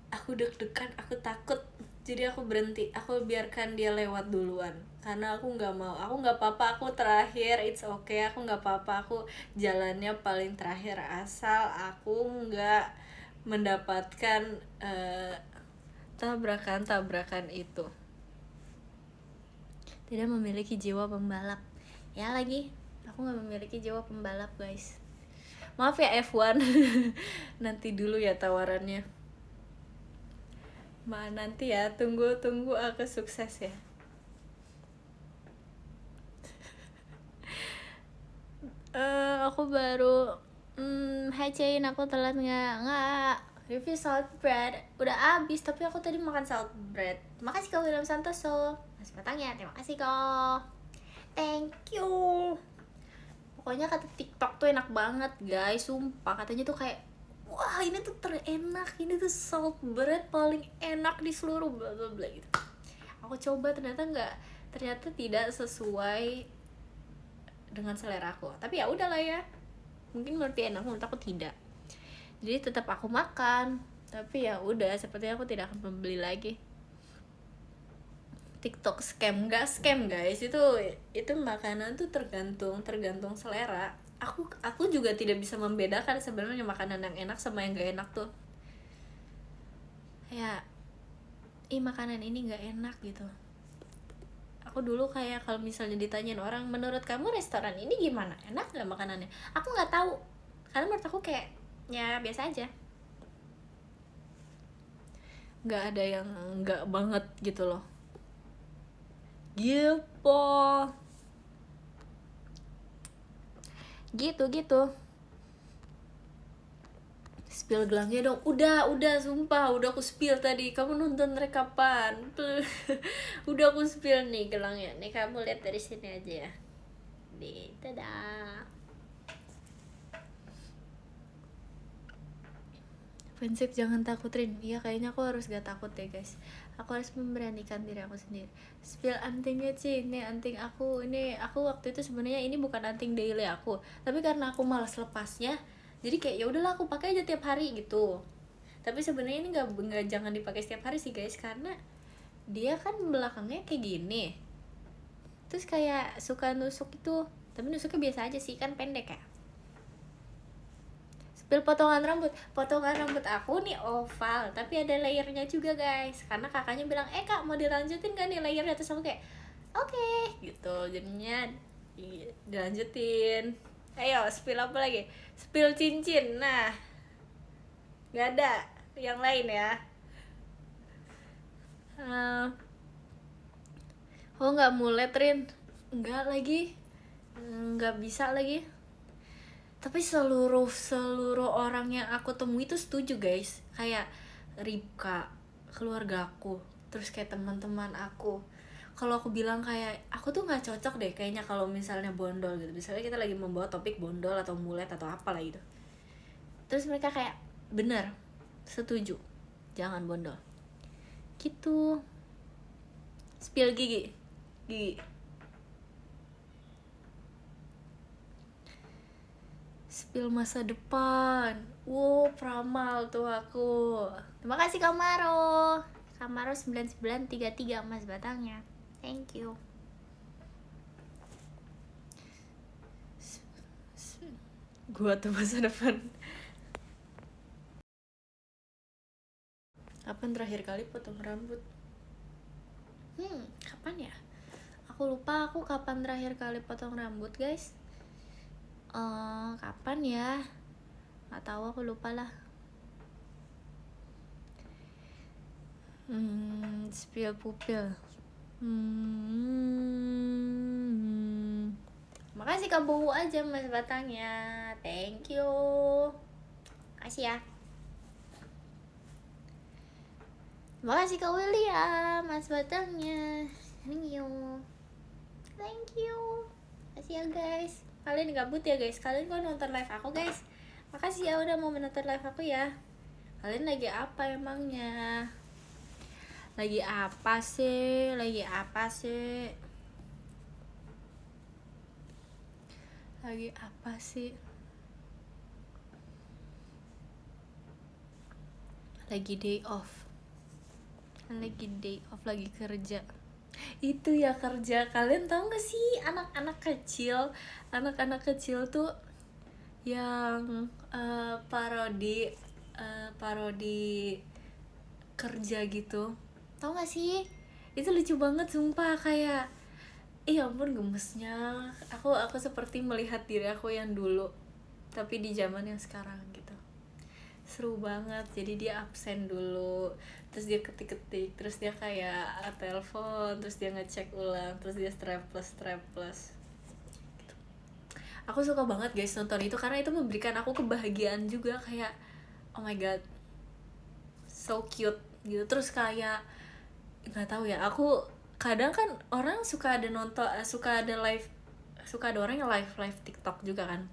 Aku deg-degan, aku takut, jadi aku berhenti, aku biarkan dia lewat duluan, karena aku nggak mau. Aku nggak apa-apa, aku terakhir, it's okay, aku nggak apa-apa, aku jalannya paling terakhir asal aku nggak mendapatkan tabrakan itu. Tidak memiliki jiwa pembalap ya, lagi aku nggak memiliki jiwa pembalap guys, maaf ya F1. Nanti dulu ya tawarannya, nanti ya, tunggu aku sukses ya. Aku baru hai Cain, aku telat nggak review salt bread udah abis, tapi aku tadi makan salt bread. Makasih kau William Santoso, mas batangnya, terima kasih kau, thank you. Pokoknya kata TikTok tuh enak banget guys, sumpah. Katanya tuh kayak, wah ini tuh terenak, ini tuh salt bread paling enak di seluruh bla bla bla gitu. Aku coba, ternyata tidak sesuai dengan selera aku. Tapi ya udahlah ya, mungkin menurut dia enak, menurut aku tidak. Jadi tetap aku makan, tapi ya udah, sepertinya aku tidak akan membeli lagi. TikTok scam, nggak scam guys, itu makanan tuh tergantung selera. Aku juga tidak bisa membedakan sebenarnya makanan yang enak sama yang nggak enak tuh. Kayak makanan ini nggak enak gitu. Aku dulu kayak kalau misalnya ditanyain orang, menurut kamu restoran ini gimana, enak nggak makanannya, aku nggak tahu, karena menurut aku kayak ya biasa aja, nggak ada yang nggak banget gitu loh. Gitu spill gelangnya dong. Udah sumpah, udah aku spill tadi, kamu nonton rekapan. Udah aku spill nih gelangnya nih, kamu lihat dari sini aja ya, nih, dadah. Prinsip jangan takut Rin. Iya kayaknya aku harus gak takut deh guys. Aku harus memberanikan diri aku sendiri. Spill antingnya Ci, ini anting aku. Ini aku waktu itu sebenarnya ini bukan anting daily aku, tapi karena aku malas lepasnya, jadi kayak ya udahlah aku pakai aja tiap hari gitu. Tapi sebenarnya ini nggak jangan dipakai setiap hari sih guys, karena dia kan belakangnya kayak gini. Terus kayak suka nusuk itu, tapi nusuknya biasa aja sih, kan pendek ya. Spill potongan rambut aku nih oval, tapi ada layernya juga guys, karena kakaknya bilang kak mau dilanjutin gak nih layernya, terus aku kayak oke, gitu, jadinya dilanjutin. Ayo spill apa lagi, spill cincin. Nah nggak ada yang lain ya. Oh nggak mulet Rin, nggak lagi, nggak bisa lagi. Tapi seluruh orang yang aku temui itu setuju guys, kayak Ripka, keluarga aku, terus kayak teman-teman aku. Kalau aku bilang kayak aku tuh nggak cocok deh kayaknya kalau misalnya bondol gitu, misalnya kita lagi membawa topik bondol atau mulet atau apalah gitu, terus mereka kayak bener, setuju, jangan bondol gitu. Spill gigi spill masa depan. Wow, peramal tuh aku. Terima kasih Kamaro. Kamaro 9933 emas batangnya. Thank you. Gua tuh masa depan. Kapan terakhir kali potong rambut? Kapan ya? Aku lupa aku kapan terakhir kali potong rambut, guys. Kapan ya? Nggak tahu, aku lupa lah. Spill pupil. Makasih Kak Bowo aja mas batangnya. Thank you. Makasih ya. Makasih Kak William mas batangnya. Thank you. Thank you. Makasih ya guys. Kalian gabut ya guys. Kalian kok nonton live aku guys. Makasih ya udah mau menonton live aku ya. Kalian lagi apa emangnya? Lagi apa sih? Lagi apa sih? Lagi apa sih? Lagi day off. Lagi day off, lagi kerja. Itu ya kerja. Kalian tahu gak sih anak-anak kecil tuh yang parodi kerja gitu. Tahu gak sih? Itu lucu banget sumpah, kayak ya ampun gemesnya. Aku seperti melihat diri aku yang dulu tapi di zaman yang sekarang gitu. Seru banget. Jadi dia absen dulu, terus dia ketik-ketik, terus dia kayak telepon, terus dia ngecek ulang, terus dia strapless gitu. Aku suka banget guys nonton itu karena itu memberikan aku kebahagiaan juga, kayak oh my god so cute gitu. Terus kayak nggak tahu ya, aku kadang kan orang suka ada orang yang live TikTok juga kan.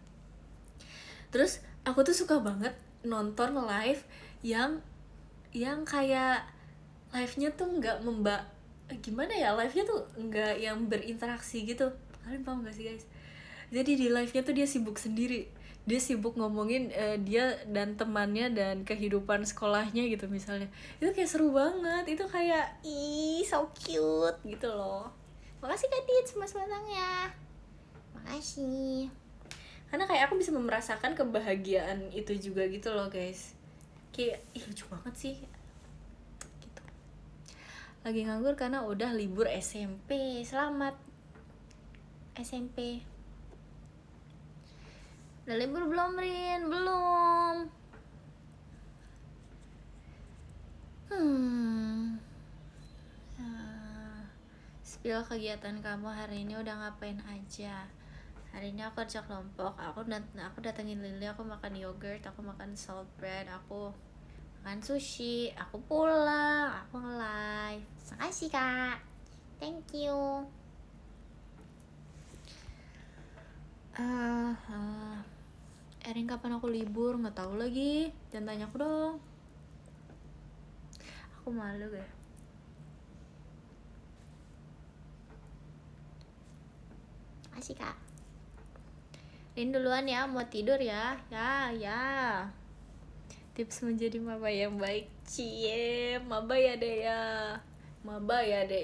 Terus aku tuh suka banget nonton live yang kayak live-nya tuh nggak gimana ya, live-nya tuh nggak yang berinteraksi gitu. Kalian paham gak sih guys? Jadi di live-nya tuh dia sibuk sendiri, dia sibuk ngomongin dia dan temannya dan kehidupan sekolahnya gitu misalnya. Itu kayak seru banget, itu kayak so cute gitu loh. Makasih Kak Tits mas batangnya, makasih. Karena kayak aku bisa merasakan kebahagiaan itu juga gitu loh guys. Kayak lucu banget sih gitu. Lagi nganggur karena udah libur SMP. Selamat SMP. Udah libur belum Rin? Belum. Spill kegiatan kamu hari ini, udah ngapain aja? Hari ini aku kerja kelompok, aku datengin Lily, aku makan yogurt, aku makan salt bread, aku makan sushi, aku pulang, aku nge-live. Makasih Kak. Thank you. Erin kapan aku libur? Nggak tahu lagi. Jangan tanya aku dong. Aku malu ya. Makasih Kak. Rin duluan ya, mau tidur ya. Ya. Tips menjadi maba yang baik. Cie, maba ya dek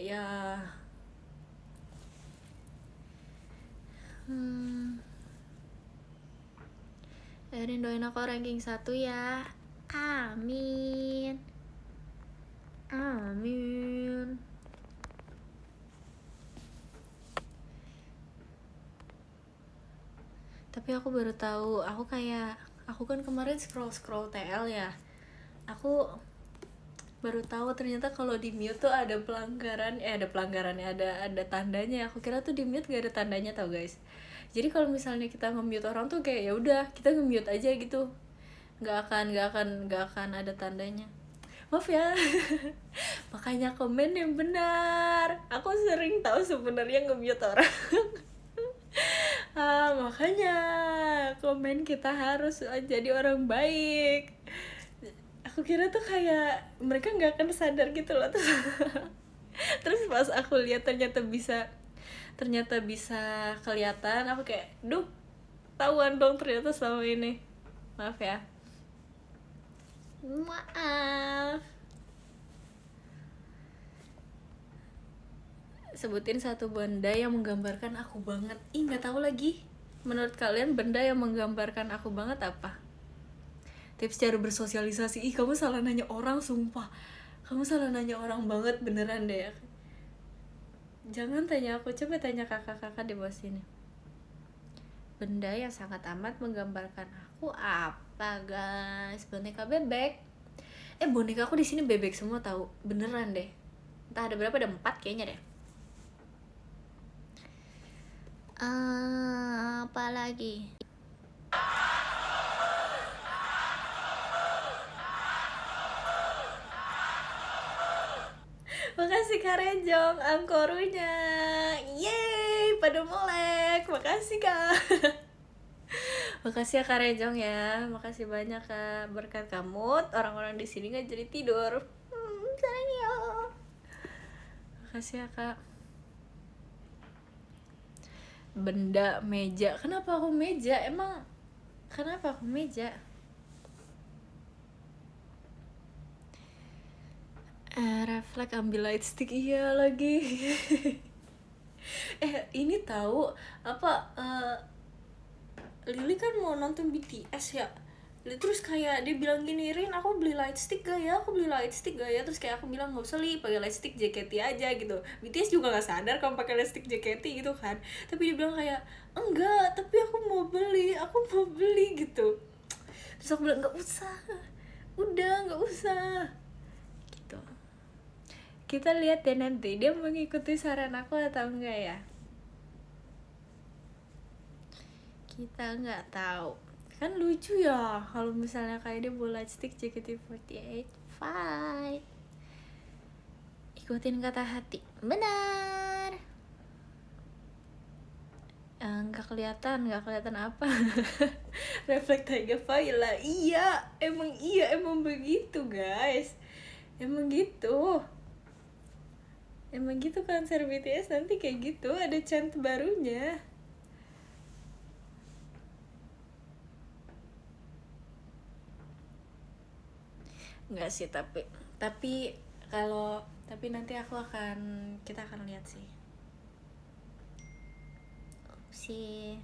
ya. Erin doain aku ranking 1 ya. Amin. Tapi aku baru tahu, aku kan kemarin scroll TL ya. Aku baru tahu ternyata kalau di mute tuh ada pelanggarannya, ada tandanya. Aku kira tuh di mute gak ada tandanya tau guys. Jadi kalau misalnya kita nge-mute orang tuh kayak ya udah kita nge-mute aja gitu, nggak akan ada tandanya. Maaf ya. Makanya komen yang benar. Aku sering tahu sebenarnya nge-mute orang. Makanya komen kita harus jadi orang baik. Aku kira tuh kayak mereka nggak akan sadar gitu loh. Terus pas aku lihat ternyata bisa kelihatan, aku kayak duh Ketahuan dong ternyata selama ini. Maaf ya. Maaf. Sebutin satu benda yang menggambarkan aku banget. Ih, nggak tahu lagi. Menurut kalian benda yang menggambarkan aku banget apa? Tips cara bersosialisasi. Ih, kamu salah nanya orang, sumpah. Kamu salah nanya orang banget, beneran deh. Jangan tanya aku, coba tanya kakak-kakak di bawah sini. Benda yang sangat amat menggambarkan aku apa, guys? Boneka bebek. Boneka aku di sini bebek semua tahu, beneran deh. Entah ada berapa, ada 4 kayaknya deh. Apa lagi? Makasih Kak Rejong, angkorunya. Yeay, pada melek. Makasih Kak. Makasih ya Kak Rejong ya. Makasih banyak Kak. Berkat kamu orang-orang di sini nggak jadi tidur. Sayang ya. Makasih ya Kak. Benda, meja. Kenapa aku meja? Emang kenapa aku meja? Refleks ambil light stick, iya lagi. Ini tahu apa? Lily kan mau nonton BTS ya. Terus kayak dia bilang gini, Rin aku beli light stick gak ya? Aku beli light stick gak ya? Terus kayak aku bilang nggak usah Li, pakai light stick JKT aja gitu. BTS juga nggak sadar kalau pakai light stick JKT gitu kan. Tapi dia bilang kayak enggak, tapi aku mau beli gitu. Terus aku bilang nggak usah, udah nggak usah. Gitu. Kita lihat deh nanti dia mengikuti saran aku atau enggak ya. Kita nggak tahu. Kan lucu ya kalau misalnya kayak dia bola stick JKT48. Fight. Ikutin kata hati. Benar. Nggak kelihatan apa. Refleks Tiger Fire lah. Iya, emang begitu guys. Emang gitu konser BTS nanti kayak gitu, ada chant barunya. Enggak sih, tapi nanti kita akan lihat sih. Si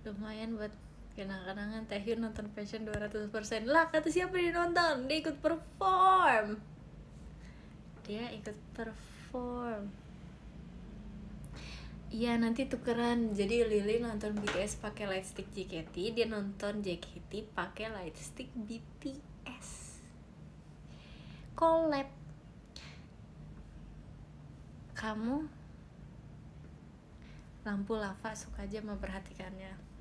lumayan buat kenang-kenangan. Taehyun nonton fashion 200% lah, kata siapa dia nonton? Dia ikut perform. Iya, nanti tukeran. Jadi Lily nonton BTS pakai lightstick JKT, dia nonton JKT pakai lightstick BTS. Collab. Kamu lampu lava suka aja memperhatikannya.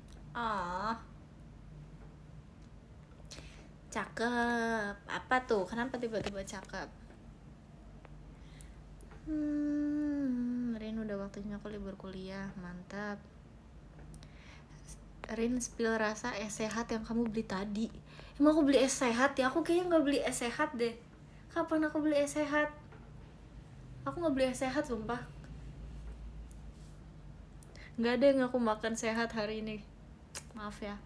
Cakep. Apa tuh? Kenapa tiba-tiba cakep? Rin udah waktunya aku libur kuliah. Mantap. Rin spill rasa es sehat yang kamu beli tadi. Emang aku beli es sehat ya? Aku kayaknya gak beli es sehat deh. Kapan aku beli es sehat? Aku gak beli es sehat sumpah. Gak ada yang aku makan sehat hari ini. Maaf ya.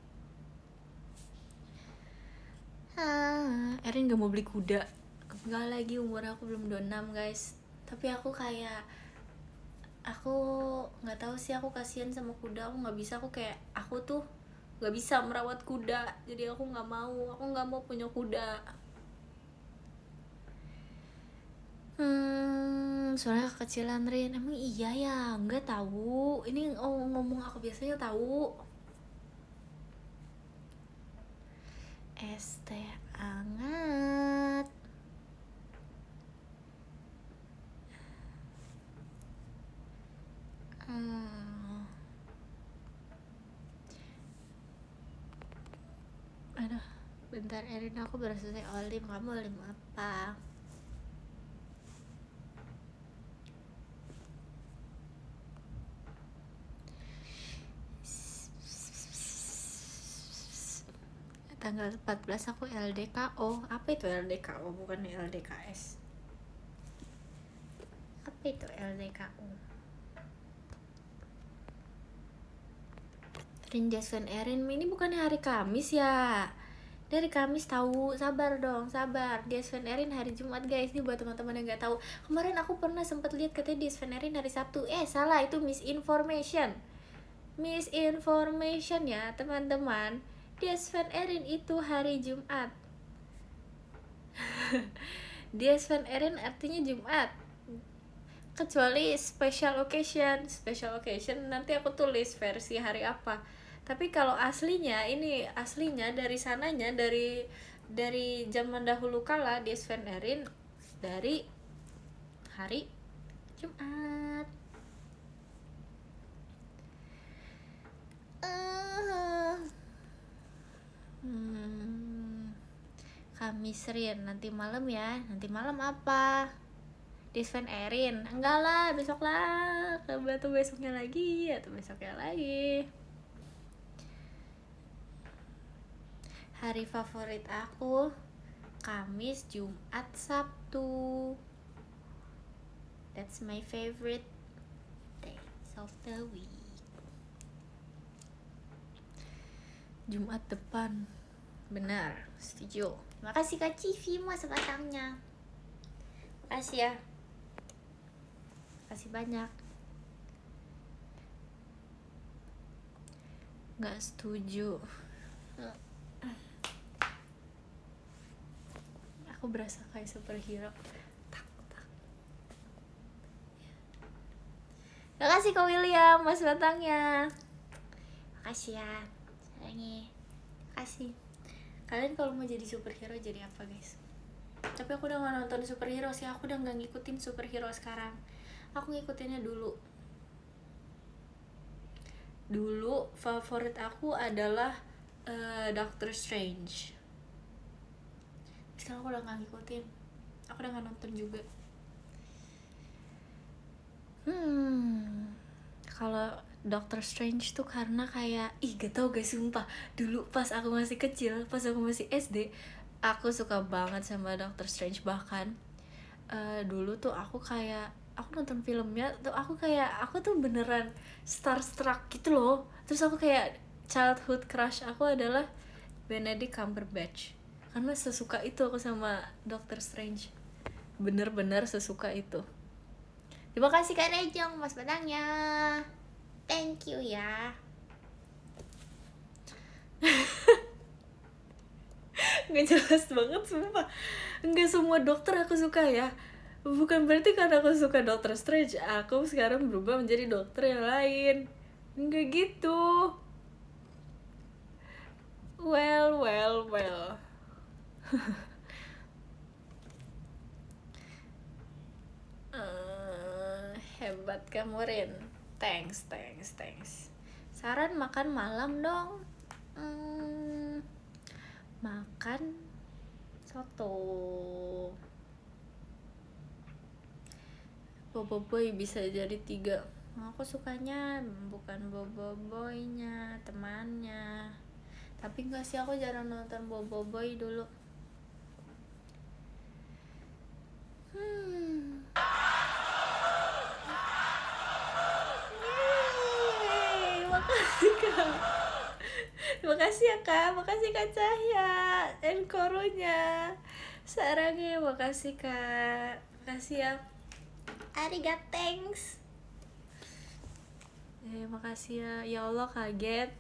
Erin gak mau beli kuda. Enggak lagi, umur aku belum 26 guys. Tapi aku nggak tahu sih, aku kasihan sama kuda. Aku nggak bisa, aku tuh nggak bisa merawat kuda. Jadi aku nggak mau punya kuda. Soalnya kekecilan Rin. Emang iya ya? Nggak tahu. Ini ngomong aku biasanya tahu. Es teh hangat. Aduh, bentar Erin, aku baru selesai olim. Kamu olim apa? tanggal 14 aku LDKO. Apa itu LDKO? Bukan LDKS. Apa itu LDKO? Rinjas Van Erin, ini bukannya hari Kamis ya? Dari Kamis tahu, sabar dong, sabar. Dias Van Erin hari Jumat guys. Ini buat teman-teman yang nggak tahu. Kemarin aku pernah sempat lihat katanya Dias Van Erin hari Sabtu. Salah, itu misinformation. Misinformation ya teman-teman. Dias Van Erin itu hari Jumat. Dias Van Erin artinya Jumat. Kecuali special occasion nanti aku tulis versi hari apa. Tapi kalau aslinya, ini aslinya dari sananya, dari zaman dahulu kala, Dies Van Erin dari hari Jumat. Kamis Rin, nanti malam ya. Nanti malam apa? Dies Van Erin, enggak lah, besok lah, atau besoknya lagi, Hari favorit aku Kamis, Jumat, Sabtu. That's my favorite days of the week. Jumat depan, benar, setuju. Makasih Kak Civi mas sepasangnya. Makasih ya. Makasih banyak. Nggak setuju. Aku berasa kayak superhero. Makasih Kak William mas batangnya. Makasih ya sayangnya. Makasih. Kalian kalau mau jadi superhero jadi apa guys? Tapi aku udah gak nonton superhero sih. Aku udah gak ngikutin superhero sekarang. Aku ngikutinnya dulu favorit aku adalah Doctor Strange. Sekarang aku udah gak ngikutin. Aku udah gak nonton juga. Kalau Doctor Strange tuh karena kayak gak tau guys, sumpah. Dulu pas aku masih kecil, pas aku masih SD, aku suka banget sama Doctor Strange. Bahkan dulu tuh aku nonton filmnya tuh aku tuh beneran starstruck gitu loh. Terus aku kayak childhood crush aku adalah Benedict Cumberbatch. Karena sesuka itu aku sama Doctor Strange. Bener-bener sesuka itu. Terima kasih Kak Rejong mas badangnya. Thank you ya. Nggak jelas banget sumpah. Nggak semua dokter aku suka ya. Bukan berarti karena aku suka Doctor Strange aku sekarang berubah menjadi dokter yang lain. Nggak gitu. Well. Hebat kamu Rin. Thanks. Saran makan malam dong. Makan soto. Boboiboy bisa jadi 3. Aku sukanya bukan boboiboynya, temannya. Tapi enggak sih, aku jarang nonton boboiboy dulu. Makasih Kak. Makasih ya Kak. Makasih Kak Cahya. Enkoronya. Sarangnya makasih Kak. Makasih ya. Arigat, thanks. Makasih ya. Ya Allah kaget.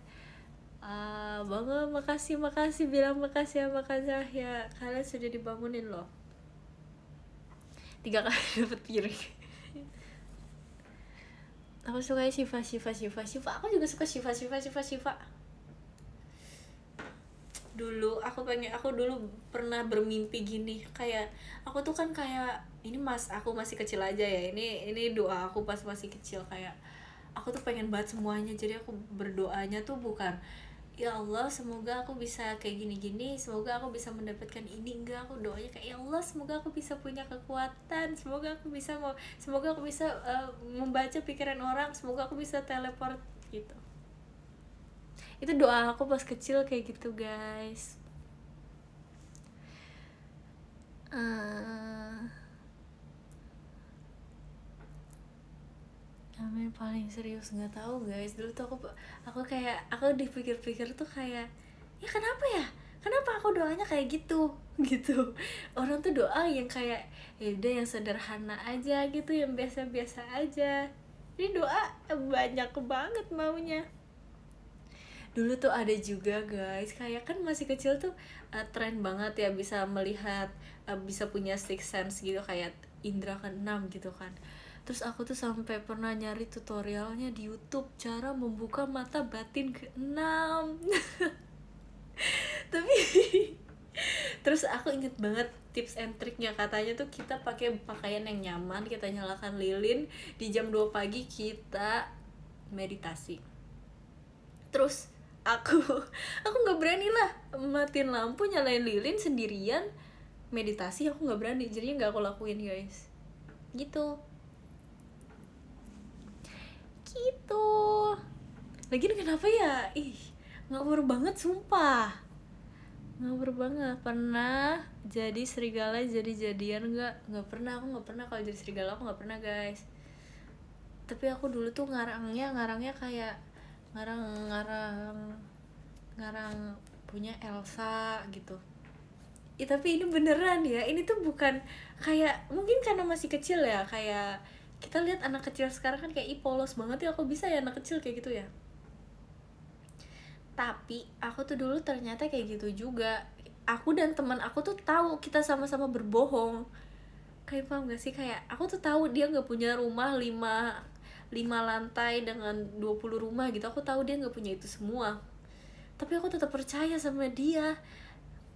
Bangga, makasih. Bilang makasih sama Kak Cahya. Kalian sudah dibangunin loh. 3 kali dapat piring. Aku suka Shiva. Aku juga suka Shiva. Dulu aku dulu pernah bermimpi gini, kayak aku tuh kan kayak ini aku masih kecil aja ya. Ini doa aku pas masih kecil, kayak aku tuh pengen banget semuanya. Jadi aku berdoanya tuh bukan ya Allah semoga aku bisa kayak gini-gini, semoga aku bisa mendapatkan ini. Enggak, aku doanya kayak ya Allah semoga aku bisa punya kekuatan, semoga aku bisa membaca pikiran orang, semoga aku bisa teleport gitu. Itu doa aku pas kecil kayak gitu guys. Eh, Amin paling serius nggak tahu guys. Dulu tuh aku kayak aku dipikir-pikir tuh kayak ya kenapa aku doanya kayak gitu gitu. Orang tuh doa yang kayak ya udah yang sederhana aja gitu, yang biasa-biasa aja. Ini doa banyak banget maunya. Dulu tuh ada juga guys, kayak kan masih kecil tuh tren banget ya bisa melihat, bisa punya sixth sense gitu, kayak indra keenam gitu kan. Terus aku tuh sampai pernah nyari tutorialnya di YouTube cara membuka mata batin keenam. Tapi terus aku inget banget tips and triknya, katanya tuh kita pakai pakaian yang nyaman, kita nyalakan lilin di jam 2 pagi, kita meditasi. Terus aku aku nggak berani lah matiin lampu nyalain lilin sendirian meditasi, aku nggak berani, jadinya nggak aku lakuin guys. Gitu gitu. Lagian kenapa ya, ngawur banget sumpah, ngawur banget. Pernah jadi serigala jadi jadian nggak pernah. Aku nggak pernah. Kalau jadi serigala aku nggak pernah guys. Tapi aku dulu tuh ngarangnya kayak ngarang ngarang punya Elsa gitu. Tapi ini beneran ya, ini tuh bukan kayak, mungkin karena masih kecil ya, kayak kita lihat anak kecil sekarang kan kayak polos banget ya, aku bisa ya anak kecil kayak gitu ya. Tapi aku tuh dulu ternyata kayak gitu juga. Aku dan teman aku tuh tahu kita sama-sama berbohong. Kayak paham gak sih, kayak aku tuh tahu dia nggak punya rumah 5 lantai dengan 20 rumah gitu. Aku tahu dia nggak punya itu semua, tapi aku tetap percaya sama dia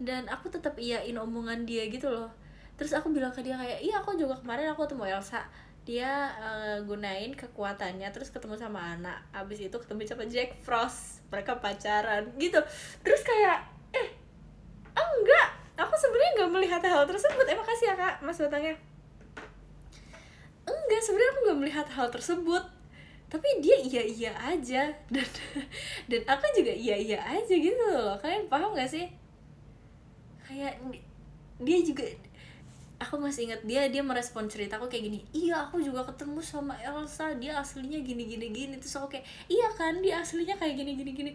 dan aku tetap iyain omongan dia gitu loh. Terus aku bilang ke dia kayak, iya aku juga kemarin aku ketemu Elsa, dia gunain kekuatannya terus ketemu sama anak, abis itu ketemu sama Jack Frost, mereka pacaran gitu. Terus kayak enggak, aku sebenarnya nggak melihat hal tersebut. Makasih ya kak mas batangnya. Enggak, sebenarnya aku nggak melihat hal tersebut, tapi dia iya aja dan aku juga iya aja gitu loh. Kalian paham gak sih, kayak dia juga, aku masih ingat dia merespon ceritaku kayak gini, iya aku juga ketemu sama Elsa, dia aslinya gini. Terus aku kayak, iya kan dia aslinya kayak gini.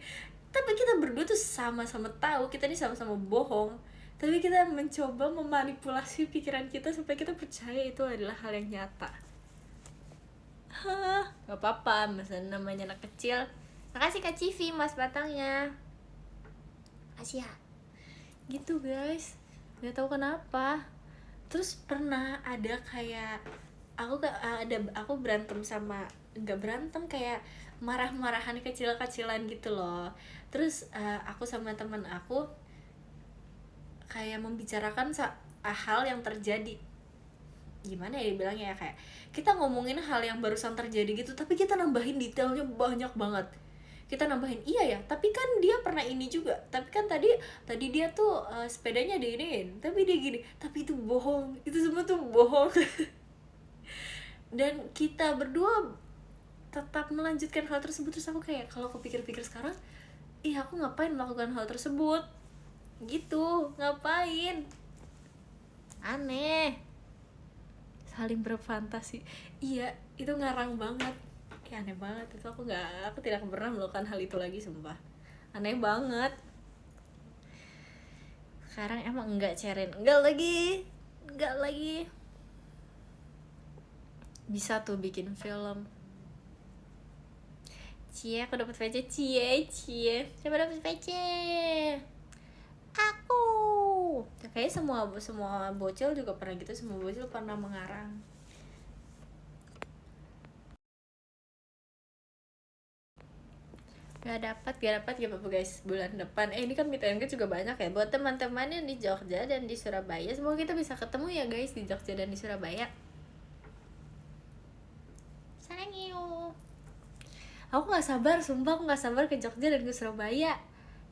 Tapi kita berdua tuh sama-sama tahu kita ini sama-sama bohong, tapi kita mencoba memanipulasi pikiran kita supaya kita percaya itu adalah hal yang nyata. Hah, gak apa-apa, masa namanya anak kecil. Makasih Kak Civi, mas batangnya. Makasih ya. Gitu guys, gak tahu kenapa. Terus pernah ada kayak aku berantem sama, nggak berantem, kayak marah-marahan kecil-kecilan gitu loh. Terus aku sama teman aku kayak membicarakan hal yang terjadi, gimana ya dibilangnya ya, kayak kita ngomongin hal yang barusan terjadi gitu, tapi kita nambahin detailnya banyak banget. Kita nambahin, iya ya, tapi kan dia pernah ini juga, tapi kan tadi dia tuh sepedanya diinin, tapi dia gini, tapi itu bohong, itu semua tuh bohong. Dan kita berdua tetap melanjutkan hal tersebut. Terus aku kayak, kalau aku pikir-pikir sekarang, aku ngapain melakukan hal tersebut gitu, ngapain, aneh, saling berfantasi. Iya, itu ngarang banget. Aneh banget itu. Aku tidak pernah melakukan hal itu lagi sumpah, aneh banget. Sekarang emang enggak Ceren, enggak lagi bisa tuh bikin film. Cie, aku dapat VC. Cie siapa dapat VC? Aku. Kayaknya semua bocil juga pernah gitu, semua bocil pernah mengarang. Gak dapat gak apa-apa guys, bulan depan ini kan Meet and Greet juga banyak ya buat teman-teman yang di Jogja dan di Surabaya. Semoga kita bisa ketemu ya guys di Jogja dan di Surabaya. Thank you. Aku nggak sabar, sumpah aku nggak sabar ke Jogja dan ke Surabaya.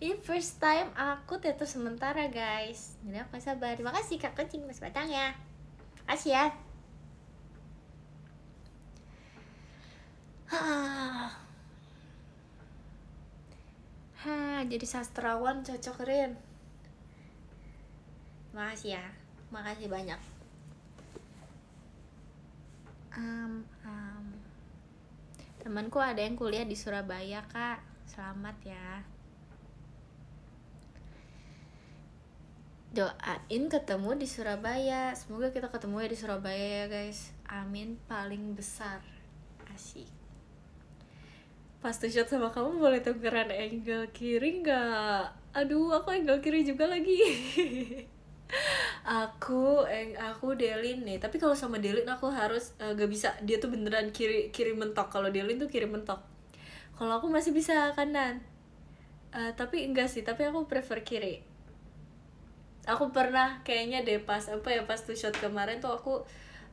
Ini first time aku teater sementara guys, jadi aku gak sabar. Terima kasih kak kucing mas batang ya, makasih ya. Jadi sastrawan cocok Rin. Makasih ya. Makasih banyak. Temanku ada yang kuliah di Surabaya, Kak. Selamat ya. Doain ketemu di Surabaya. Semoga kita ketemu ya di Surabaya ya guys. Amin paling besar. Asik. Pas tuh shot sama kamu boleh tukeran angle kiri nggak? Aduh, aku angle kiri juga lagi. aku Delin nih, tapi kalau sama Delin aku harus gak bisa, dia tuh beneran kiri mentok. Kalau Delin tuh kiri mentok, kalau aku masih bisa kanan. Tapi enggak sih, tapi aku prefer kiri. Aku pernah kayaknya deh pas pas tuh shot kemarin tuh aku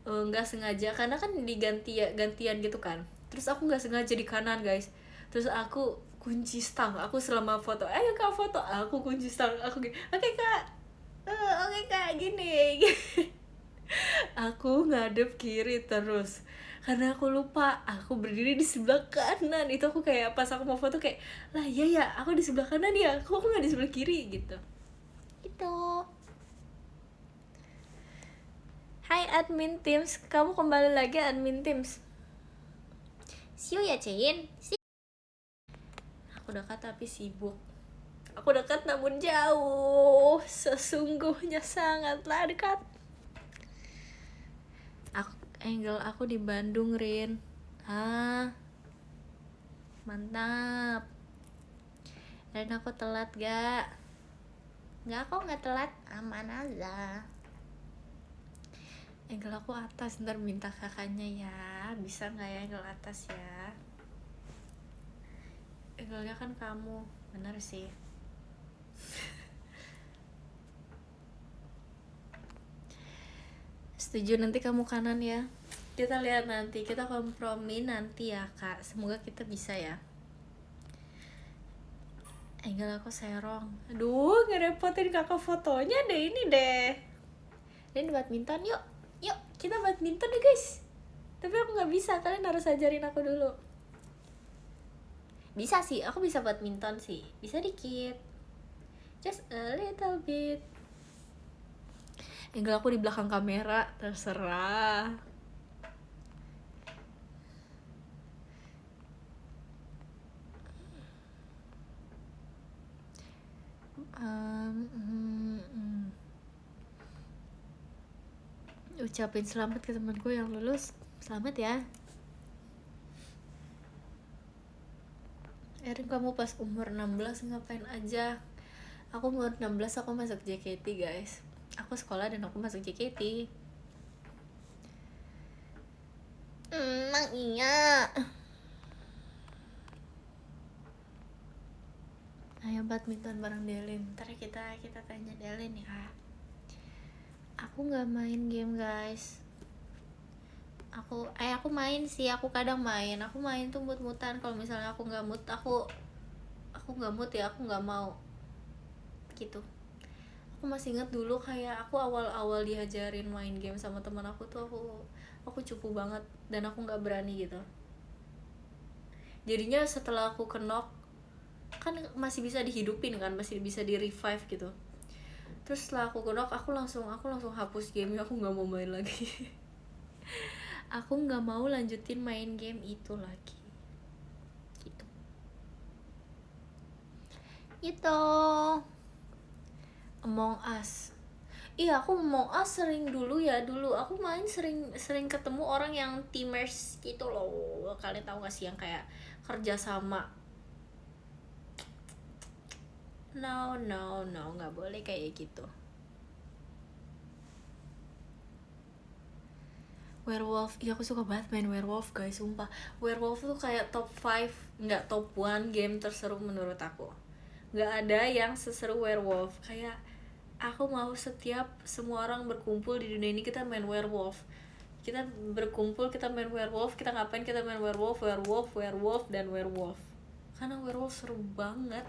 nggak sengaja, karena kan gantian gitu kan, terus aku nggak sengaja di kanan guys, terus aku kunci stang. Aku selama foto, ayo kak foto, aku kunci stang, aku gini, oke kak, oke kak, gini. Aku ngadep kiri terus karena aku lupa aku berdiri di sebelah kanan. Itu aku kayak pas aku mau foto kayak, lah iya ya aku di sebelah kanan ya, kok aku nggak di sebelah kiri gitu. Itu. Hai admin Teams, kamu kembali lagi admin Teams. See you ya Cin. Aku dekat tapi sibuk. Aku dekat namun jauh. Sesungguhnya sangatlah dekat. Angle aku di Bandung, Rin. Mantap. Dan aku telat gak? Nggak, kok nggak telat, aman aja. Angle aku atas, ntar minta kakaknya ya, bisa nggak ya angle atas ya? Angle-nya kan kamu, bener sih. Setuju, nanti kamu kanan ya. Kita lihat nanti, kita kompromi nanti ya kak. Semoga kita bisa ya. Angle aku serong. Aduh, ngerepotin kakak fotonya deh ini deh. Ini badminton yuk. Yuk, kita badminton deh guys. Tapi aku nggak bisa, kalian harus ajarin aku dulu. Bisa sih, aku bisa badminton sih. Bisa dikit. Just a little bit. Angle aku di belakang kamera, terserah. Ucapin selamat ke temanku yang lulus. Selamat ya. Erin, kamu pas umur 16 ngapain aja? Aku umur 16 aku masuk JKT guys. Aku sekolah dan aku masuk JKT. Emang iya. Ayo badminton bareng Delin. Ntar kita tanya Delin ya. Aku nggak main game guys. Aku main sih, aku kadang main. Aku main tuh mut-mutan. Kalau misalnya aku nggak mood, aku nggak mood ya, aku nggak mau gitu. Aku masih inget dulu kayak aku awal-awal diajarin main game sama teman aku tuh aku cupu banget dan aku nggak berani gitu. Jadinya setelah aku knock kan masih bisa dihidupin kan, masih bisa di revive gitu. Terus setelah aku knock aku langsung hapus gamenya, aku nggak mau main lagi. Aku nggak mau lanjutin main game itu lagi gitu. Itu Among Us. Iya, aku Among Us sering dulu aku main sering ketemu orang yang teamers gitu loh. Kalian tahu gak sih yang kayak kerja sama? No, nggak boleh kayak gitu. Werewolf, iya aku suka banget main Werewolf guys, sumpah. Werewolf tuh kayak top 5, nggak top 1 game terseru menurut aku. Nggak ada yang seseru Werewolf. Kayak aku mau semua orang berkumpul di dunia ini, kita main Werewolf. Kita berkumpul, kita main Werewolf. Kita ngapain? Kita main Werewolf, dan Werewolf. Karena Werewolf seru banget.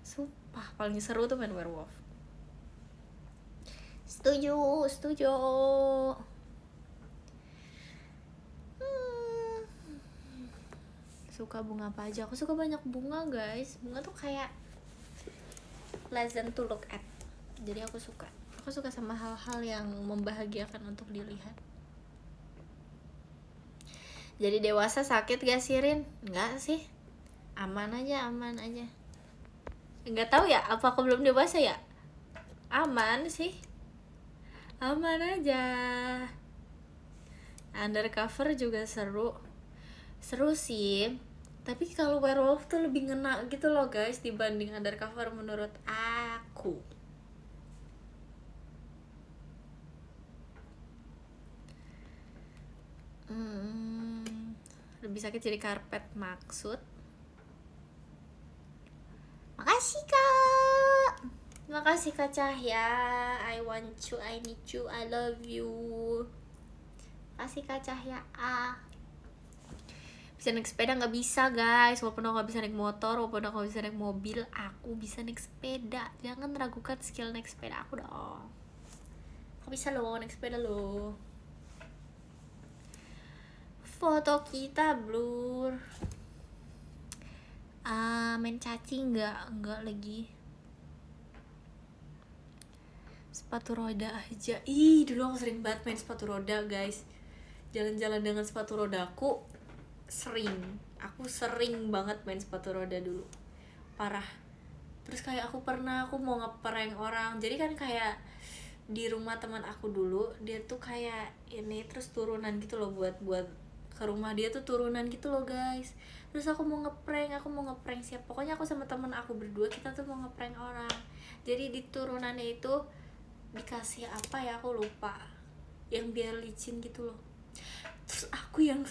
Sumpah, paling seru tuh main Werewolf. Setuju. Suka bunga apa aja? Aku suka banyak bunga guys. Bunga tuh kayak pleasant to look at, jadi aku suka Aku suka sama hal-hal yang membahagiakan untuk dilihat. Jadi dewasa sakit gak sih, Rin? Enggak sih, aman aja. Enggak tahu ya, apa aku belum dewasa ya? Aman sih, aman aja. Undercover juga seru sih, tapi kalau werewolf tuh lebih ngena gitu loh guys dibanding undercover menurut aku. Lebih sakit jadi karpet maksud. Makasih kak, makasih kak Cahya. I want you, I need you, I love you. Makasih kak Cahya. Bisa naik sepeda nggak bisa guys, walaupun aku nggak bisa naik motor, walaupun aku nggak bisa naik mobil, aku bisa naik sepeda. Jangan ragukan skill naik sepeda aku dong. Aku bisa loh naik sepeda loh. Foto kita blur. Main cacing enggak lagi. Sepatu roda aja. Dulu aku sering banget main sepatu roda guys. Jalan-jalan dengan sepatu roda aku sering banget main sepatu roda dulu. Parah. Terus kayak aku mau ngeprank orang. Jadi kan kayak di rumah teman aku dulu, dia tuh kayak ini terus turunan gitu loh, buat ke rumah dia tuh turunan gitu loh guys. Terus aku mau ngeprank siapa, pokoknya aku sama temen aku berdua, kita tuh mau ngeprank orang. Jadi di turunannya itu dikasih apa ya, aku lupa, yang biar licin gitu loh. Terus aku yang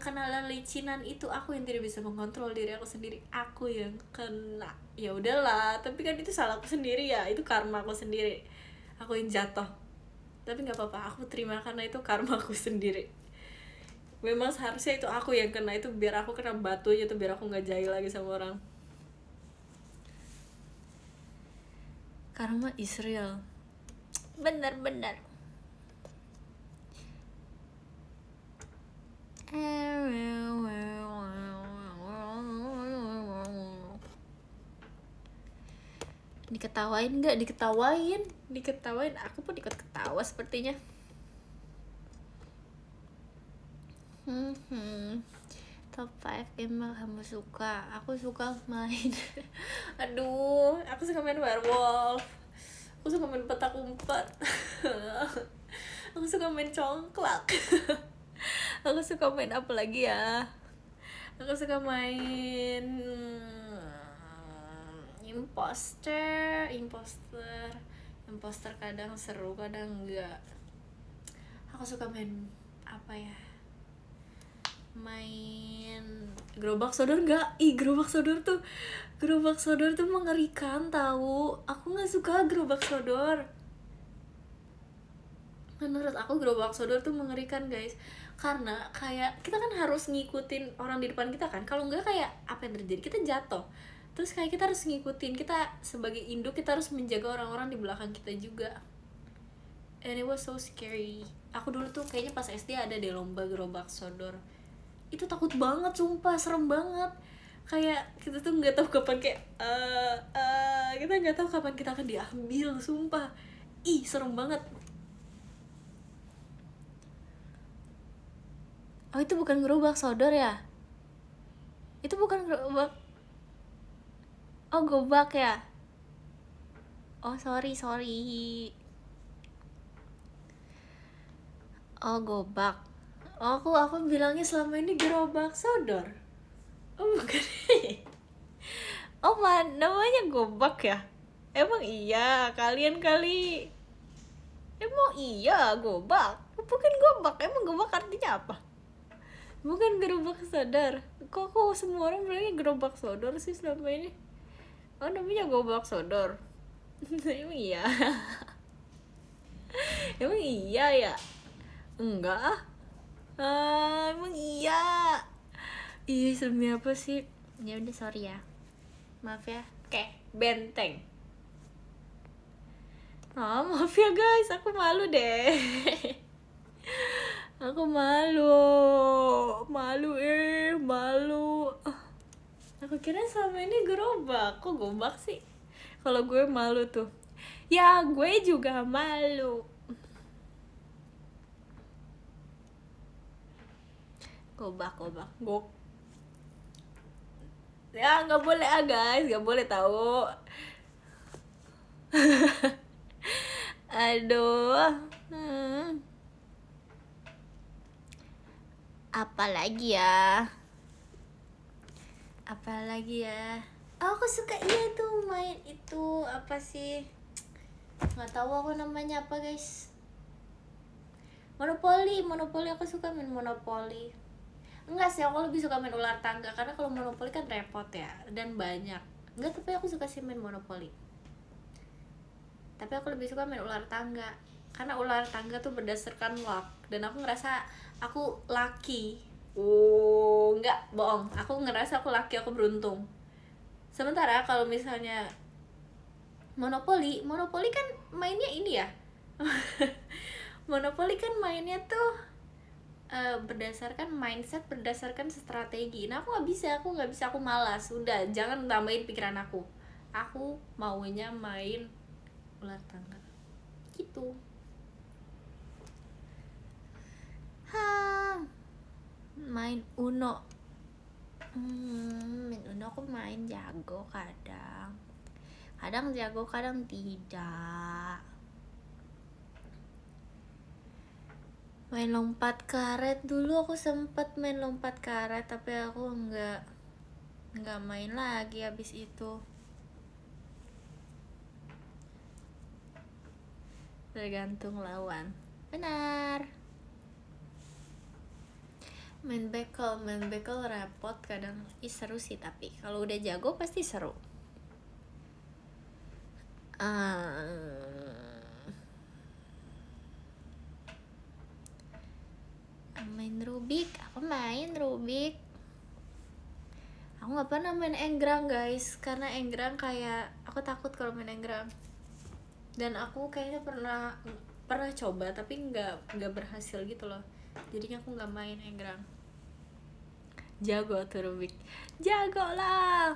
kena licinan itu, aku yang tidak bisa mengontrol diri aku sendiri, aku yang kena. Ya udahlah, tapi kan itu salah aku sendiri ya, itu karma aku sendiri, aku yang jatuh. Tapi nggak apa-apa, aku terima karena itu karma aku sendiri. Memang seharusnya itu aku yang kena itu, biar aku kena batu aja tuh, biar aku nggak jahil lagi sama orang. Karma is real. Benar-benar. Diketawain nggak? Diketawain, aku pun ikut ketawa sepertinya. Top 5 game kamu suka? Aku suka main aduh, aku suka main werewolf, aku suka main petak umpet aku suka main congklak aku suka main apa lagi ya, aku suka main imposter kadang seru kadang enggak. Aku suka main apa ya, main gerobak sodor nggak? Gerobak sodor tuh mengerikan tahu. Aku nggak suka gerobak sodor. Menurut aku gerobak sodor tuh mengerikan guys, karena kayak kita kan harus ngikutin orang di depan kita kan, kalau nggak kayak apa yang terjadi, kita jatuh. Terus kayak kita harus ngikutin, kita sebagai induk kita harus menjaga orang-orang di belakang kita juga. And it was so scary. Aku dulu tuh kayaknya pas SD ada deh lomba gerobak sodor. Itu takut banget, sumpah serem banget. Kayak kita tuh nggak tahu kapan kita nggak tahu kapan kita akan diambil, sumpah. Serem banget. Oh itu bukan gerobak sodor ya? Itu bukan gerobak. Oh gobak ya? Oh sorry. Oh gobak. Oh aku bilangnya selama ini gerobak sodor. Oh bukan. Oh namanya gobak ya? Emang iya, kalian kali. Emang iya gobak? Bukan gobak, emang gobak artinya apa? Bukan gerobak sodor. Kok semua orang bilangnya gerobak sodor sih selama ini? Oh namanya gobak sodor. Emang iya. Emang iya ya? Enggak emang iya. Seremnya apa sih? Ya udah sorry ya, maaf ya. Oke, benteng. Maaf ya guys, aku malu deh. Aku malu. Aku kira selama ini gerobak, kok gobak sih? Kalau gue malu tuh. Ya gue juga malu. Gobak. Ya nggak boleh guys, nggak boleh tahu. Aduh. Apalagi ya. Oh, aku suka tuh main itu apa sih, nggak tahu aku namanya apa guys. Monopoli aku suka main monopoli. Enggak sih, aku lebih suka main ular tangga karena kalau monopoli kan repot ya dan banyak. Enggak, tapi aku suka sih main monopoli. Tapi aku lebih suka main ular tangga karena ular tangga tuh berdasarkan luck dan aku ngerasa aku lucky. Enggak bohong, aku ngerasa aku lucky, aku beruntung. Sementara kalau misalnya monopoli kan mainnya ini ya. Monopoli kan mainnya tuh berdasarkan mindset, berdasarkan strategi. Nah aku nggak bisa, aku malas. Udah, jangan tambahin pikiran aku maunya main ular tangga gitu. Main Uno. Main Uno aku main jago, kadang jago, kadang tidak. Main lompat karet, dulu aku sempet main lompat karet tapi aku nggak main lagi habis itu. Tergantung lawan. Benar. Main bekel repot kadang. Seru sih, tapi kalau udah jago pasti seru. Main Rubik, aku main Rubik. Aku nggak pernah main enggrang guys, karena enggrang kayak aku takut kalau main enggrang. Dan aku kayaknya pernah coba tapi nggak berhasil gitu loh. Jadinya aku nggak main enggrang. Jago tuh Rubik, jago lah.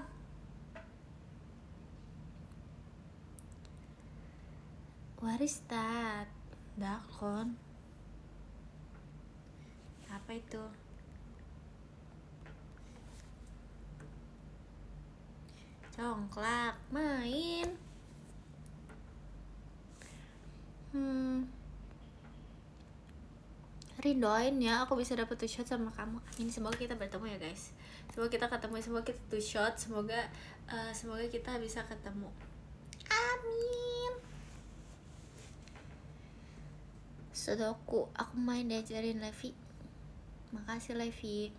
What is that? Dakon. Apa itu? Congklak, main. Rindoin ya aku bisa dapet 2 shot sama kamu. Amin, semoga kita bertemu ya guys. Semoga kita ketemu, semoga kita 2 shot, semoga kita bisa ketemu. Amin. Sudoku, aku main diajarin Levi. Makasih Levi.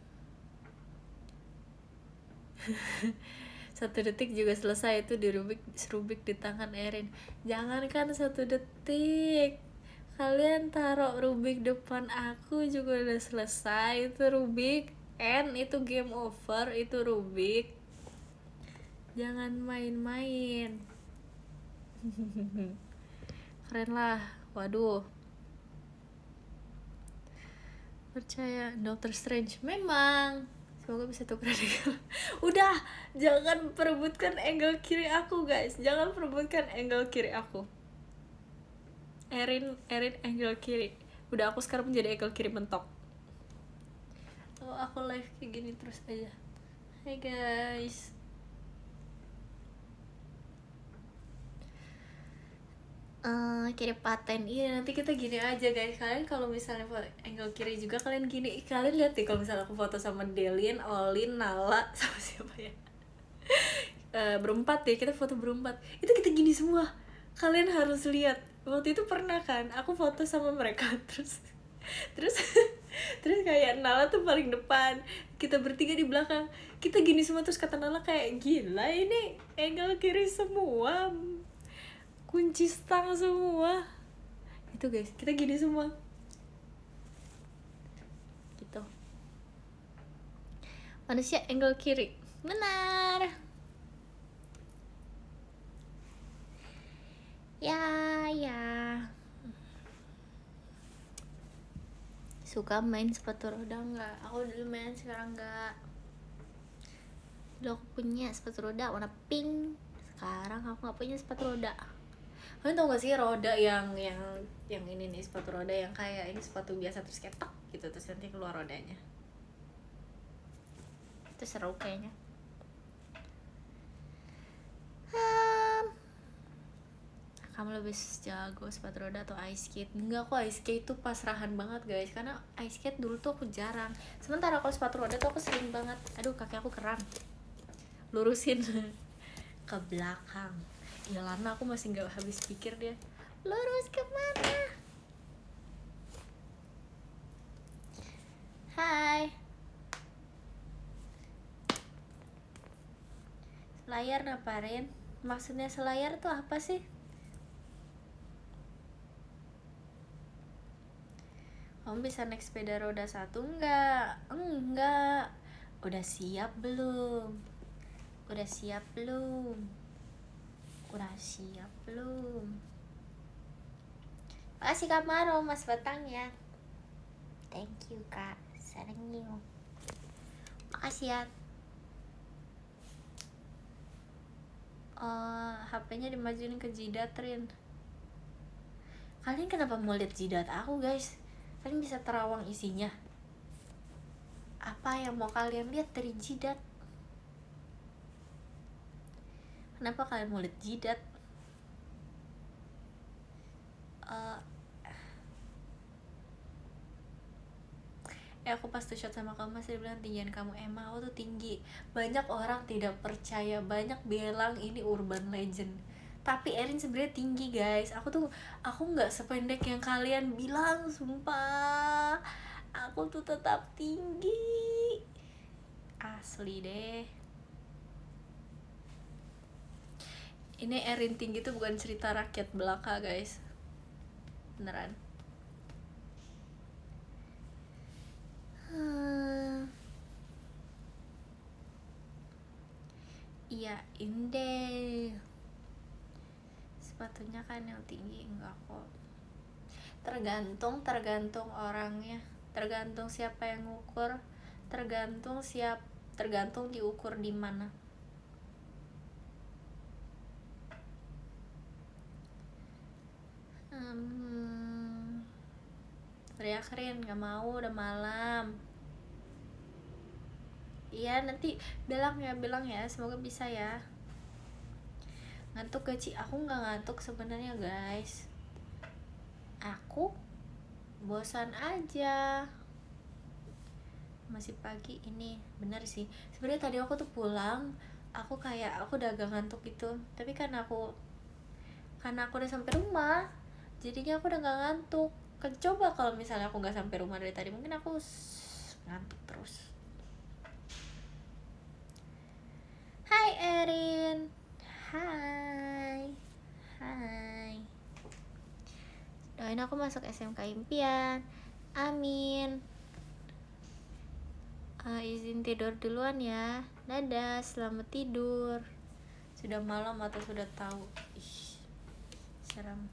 1 detik juga selesai itu di Rubik di tangan Erin. Jangankan 1 detik, kalian taruh Rubik depan aku juga udah selesai itu Rubik. Itu game over, itu Rubik. Jangan main-main. Keren lah. Waduh, percaya Doctor Strange memang. Semoga bisa tukeran angle. Udah, jangan perebutkan angle kiri aku guys. Jangan perebutkan angle kiri aku. Erin angle kiri. Udah, aku sekarang menjadi angle kiri mentok. Oh, aku live kayak gini terus aja. Hai guys. Kirim paten. Iya, nanti kita gini aja guys. Kalian kalau misalnya angle kiri juga kalian gini. Kalian lihat deh kalau misalnya aku foto sama Delin, Olin, Nala, sama siapa ya? Berempat ya, kita foto berempat. Itu kita gini semua. Kalian harus lihat. Waktu itu pernah kan aku foto sama mereka terus kayak Nala tuh paling depan, kita bertiga di belakang, kita gini semua. Terus kata Nala kayak, gila ini angle kiri semua, kunci stang semua. Itu guys, kita gini semua gitu. Manusia angle kiri, benar ya. Suka main sepatu roda nggak? Aku dulu main, sekarang nggak. Dulu aku punya sepatu roda warna pink, sekarang aku nggak punya sepatu roda. Kalian tau gak sih roda yang ini nih, sepatu roda yang kayak ini sepatu biasa terus kayak tek gitu, terus nanti keluar rodanya. Itu seru kayaknya. Kamu lebih jago sepatu roda atau ice skate? Enggak, kok ice skate tuh pasrahan banget guys, karena ice skate dulu tuh aku jarang. Sementara kalau sepatu roda tuh aku sering banget. Aduh, kaki aku kram, lurusin ke belakang. Ya Lana, aku masih nggak habis pikir dia lurus kemana. Hai, selayar naparin? Maksudnya selayar tuh apa sih? Kamu bisa naik sepeda roda 1 enggak? Enggak. Udah siap belum? Udah siap belum? Udah siap belum? Makasih Kak Maro, Mas Batangnya. Thank you Kak, sarang you. Makasih ya. HP-nya dimajuin ke jidat Rin. Kalian kenapa mau lihat jidat aku guys? Kalian bisa terawang isinya. Apa yang mau kalian lihat dari jidat? Kenapa kalian mau lihat jidat? Aku pas tuh shot sama kamu masih bilang tinggian kamu. Emang aku tuh tinggi. Banyak orang tidak percaya, banyak bilang ini urban legend. Tapi Erin sebenarnya tinggi guys. Aku nggak sependek yang kalian bilang, sumpah. Aku tuh tetap tinggi. Asli deh. Ini Erin tinggi tuh bukan cerita rakyat belaka guys. Beneran. Iya, Inde. Sepatunya kan yang tinggi, enggak kok. Tergantung orangnya. Tergantung siapa yang ngukur. Tergantung diukur di mana. Teriak Rin, gak mau, udah malam. Iya, nanti bilang ya, semoga bisa ya. Ngantuk gak Ci? Aku gak ngantuk sebenarnya guys. Aku bosan aja. Masih pagi ini, bener sih. Sebenarnya tadi aku tuh pulang, aku udah agak ngantuk gitu. Tapi karena aku udah sampai rumah, jadinya aku udah gak ngantuk. Coba kalau misalnya aku gak sampai rumah dari tadi, mungkin aku ngantuk terus. Hai Erin. Hai. Doain aku masuk SMK impian. Amin. Izin tidur duluan ya. Dadah, selamat tidur. Sudah malam atau sudah tahu? Ih, seram.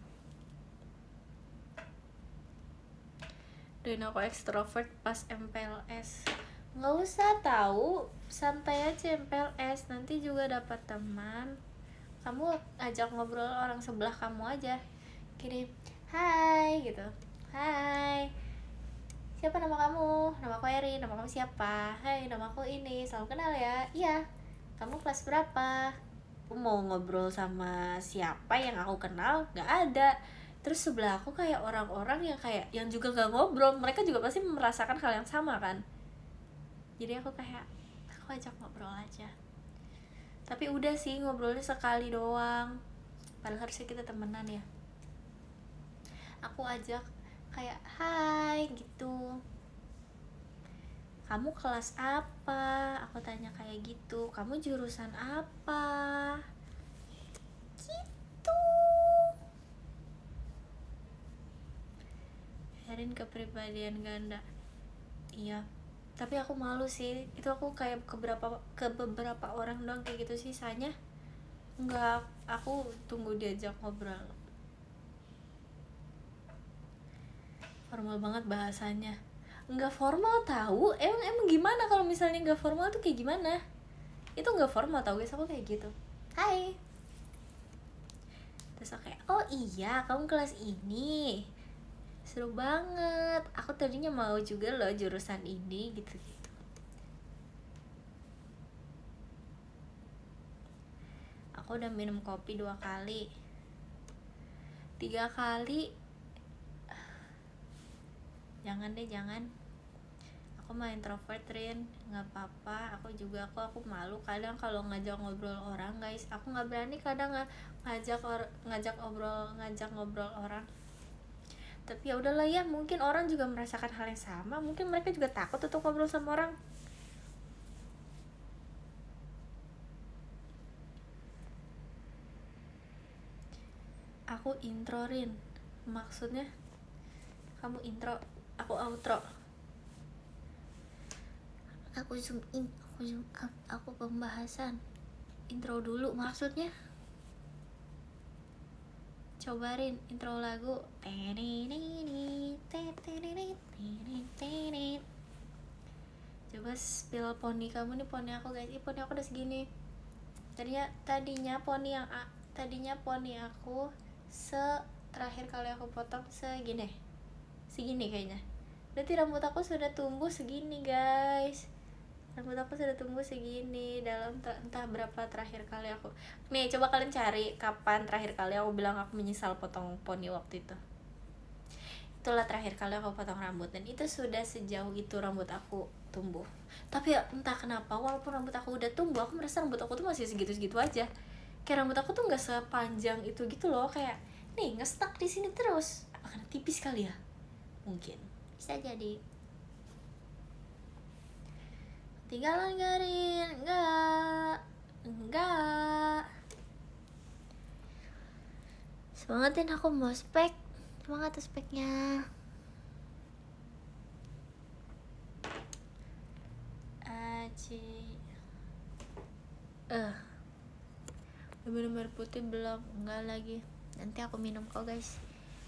Doain aku ekstrovert pas MPLS. Nggak usah tahu, santai aja MPLS, nanti juga dapat teman. Kamu ajak ngobrol orang sebelah kamu aja, kirim hai gitu, hai, siapa nama kamu? Nama aku Erin. Nama kamu siapa? Hai, nama aku ini, salam kenal ya. Iya, kamu kelas berapa? Aku mau ngobrol sama siapa yang aku kenal? Gak ada. Terus sebelah aku kayak orang-orang yang juga gak ngobrol. Mereka juga pasti merasakan hal yang sama kan. Jadi aku ajak ngobrol aja. Tapi udah sih, ngobrolnya sekali doang. Padahal harusnya kita temenan ya. Aku ajak kayak hai gitu. Kamu kelas apa? Aku tanya kayak gitu. Kamu jurusan apa? Gitu. Erin kepribadian ganda. Iya. Tapi aku malu sih, itu aku kayak ke beberapa orang doang kayak gitu, sisanya enggak. Aku tunggu diajak ngobrol. Formal banget bahasanya. Enggak formal tahu. Emang gimana kalau misalnya enggak formal tuh kayak gimana? Itu enggak formal tahu guys, aku kayak gitu. Hai. Terus aku kayak, oh iya kamu kelas ini, seru banget, aku tadinya mau juga loh jurusan ini gitu-gitu. Aku udah minum kopi 2 kali, 3 kali. Jangan deh, jangan. Aku mah introvert, Rin, nggak apa-apa. Aku malu kadang kalau ngajak ngobrol orang, guys. Aku nggak berani kadang ngajak ngobrol orang. Tapi ya udahlah ya, mungkin orang juga merasakan hal yang sama, mungkin mereka juga takut untuk ngobrol sama orang. Aku intro, Rin. Maksudnya kamu intro, aku outro. Aku zoom in, aku zoom out, aku pembahasan. Intro dulu maksudnya. Cobain intro lagu. Coba spill poni kamu nih, poni aku guys. Poni aku udah segini. Tadinya poni aku terakhir kali aku potong segini kayaknya. Berarti rambut aku sudah tumbuh segini, guys. Rambut aku sudah tumbuh segini dalam entah berapa terakhir kali aku. Nih, coba kalian cari kapan terakhir kali aku bilang aku menyesal potong poni waktu itu. Itulah terakhir kali aku potong rambut, dan itu sudah sejauh itu rambut aku tumbuh. Tapi ya, entah kenapa walaupun rambut aku udah tumbuh, aku merasa rambut aku tuh masih segitu-segitu aja. Kayak rambut aku tuh nggak sepanjang itu gitu loh, kayak nih nge-stuck di sini terus. Apa karena tipis kali ya? Mungkin bisa jadi. Tinggalan garin, enggak. Semangatin aku mau spek, semangat tuh speknya. Bener-bener putih belum? Enggak lagi. Nanti aku minum kok, guys.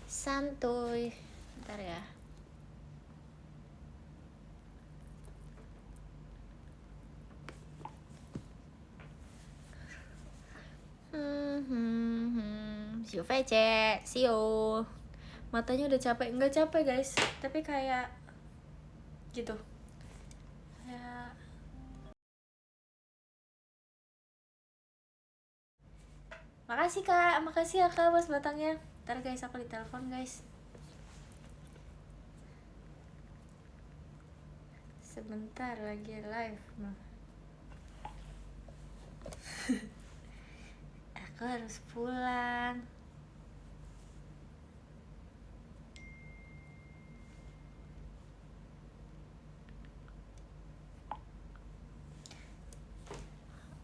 Santuy. Bentar ya. See you VC. See you. Matanya udah capek. Enggak capek, guys. Tapi kayak gitu. Kayak makasih ya kak bos batangnya. Ntar guys, aku ditelepon guys. Sebentar lagi live. Aku harus pulang.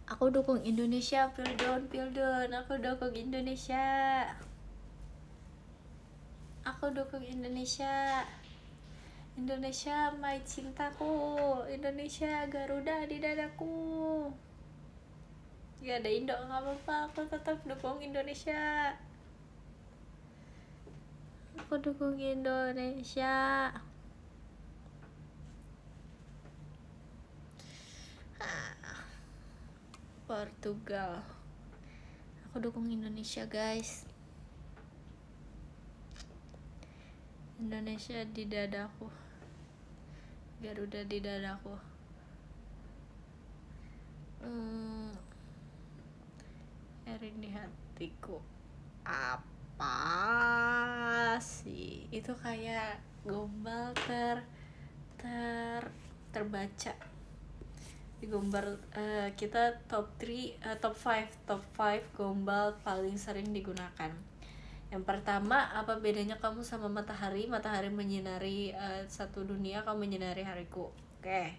Aku dukung Indonesia, Pildon. Aku dukung Indonesia. Indonesia, my cintaku. Indonesia, Garuda di dadaku. Gak ada Indo, gak apa-apa. Aku tetap dukung Indonesia. Portugal. Aku dukung Indonesia, guys. Indonesia di dadaku. Garuda di dadaku. Erin di hatiku. Apa sih? Itu kayak gombal terbaca di gombal. Kita top 5 gombal paling sering digunakan. Yang pertama, apa bedanya kamu sama matahari? Matahari menyinari satu dunia, kamu menyinari hariku. Oke.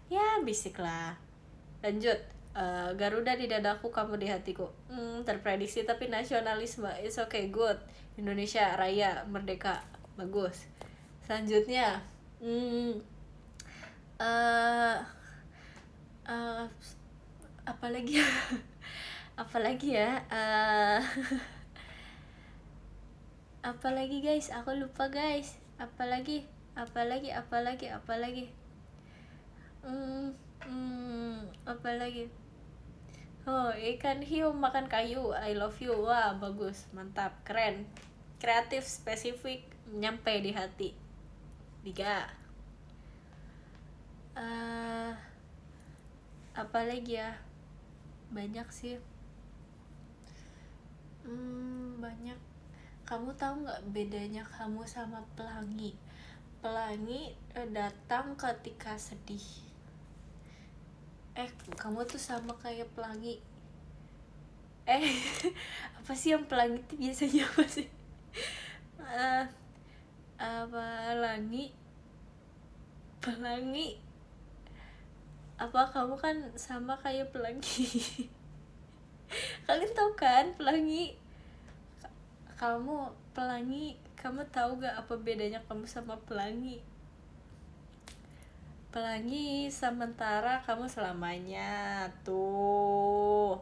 Ya, bisik lah. Lanjut. Garuda di dadaku, kamu di hatiku. Terprediksi tapi nasionalisme. It's okay, good. Indonesia Raya, merdeka, bagus. Selanjutnya, apalagi ya apalagi guys, aku lupa guys. Apalagi apalagi Oh, ikan hiu makan kayu, I love you. Wah, bagus, mantap, keren. Kreatif, spesifik, nyampe di hati. 3. eh apa lagi ya? Banyak sih. Banyak. Kamu tahu nggak bedanya kamu sama pelangi? Pelangi datang ketika sedih. Kamu tuh sama kayak pelangi. Apa sih yang pelangi itu biasanya apa sih? Eh, pelangi, pelangi. Apa kamu kan sama kayak pelangi? Kalian tahu kan pelangi? Kamu pelangi, kamu tahu gak apa bedanya kamu sama pelangi? Pelangi sementara, kamu selamanya. Tuh,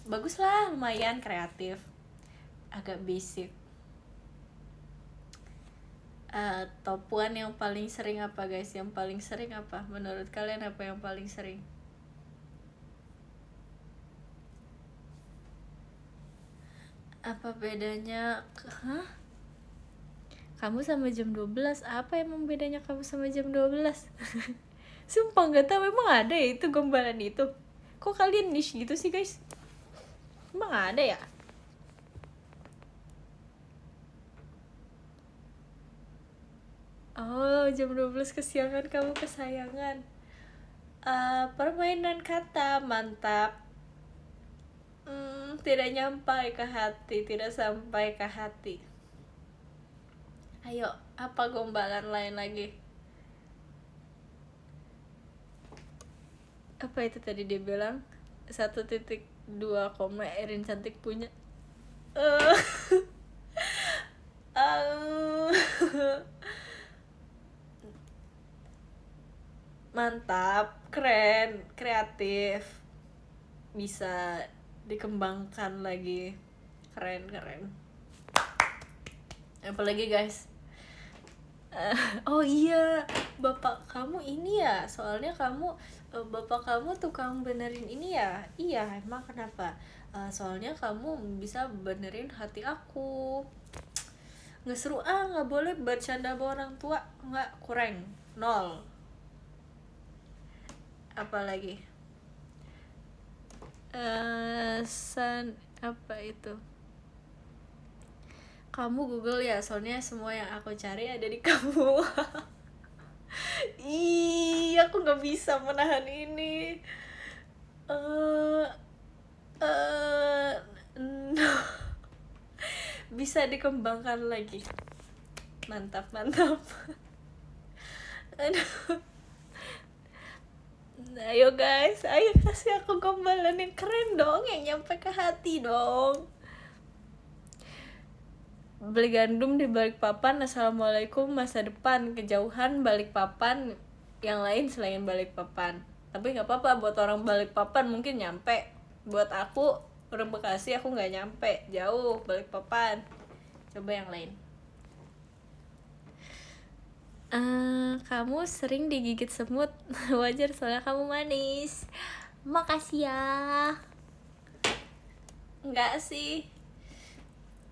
bagus lah, lumayan kreatif, agak basic. Topuan yang paling sering apa guys? Yang paling sering apa? Menurut kalian apa yang paling sering? Apa bedanya? Hah? Kamu sama jam 12? Apa emang bedanya kamu sama jam 12? Sumpah gak tahu, emang ada ya itu gombalan itu? Kok kalian niche gitu sih guys? Emang ada ya? Oh, jam 12 kesiangan kamu kesayangan. Permainan kata, mantap. Tidak nyampai ke hati, tidak sampai ke hati. Ayo, apa gombalan lain lagi? Apa itu tadi dia bilang? 1.2, Erin cantik punya. Mantap, keren, kreatif, bisa dikembangkan lagi, keren. Apalagi guys? Oh iya, bapak kamu ini ya, soalnya kamu bapak kamu tukang benerin ini ya. Iya, emang kenapa? Soalnya kamu bisa benerin hati aku. Nggak seru, nggak boleh bercanda sama orang tua, nggak, kurang, 0. Apalagi? Apa itu? Kamu Google ya, soalnya semua yang aku cari ada di kamu. Aku nggak bisa menahan ini. No. Bisa dikembangkan lagi. Mantap. Aduh. Ayo guys, ayo kasih aku gombalan yang keren dong, yang nyampe ke hati dong. Beli gandum di Balikpapan, assalamualaikum masa depan, kejauhan Balikpapan, yang lain selain Balikpapan. Tapi nggak apa-apa, buat orang Balikpapan mungkin nyampe. Buat aku orang Bekasi, aku nggak nyampe, jauh Balikpapan. Coba yang lain. Kamu sering digigit semut. Wajar soalnya kamu manis. Makasih ya. Enggak sih,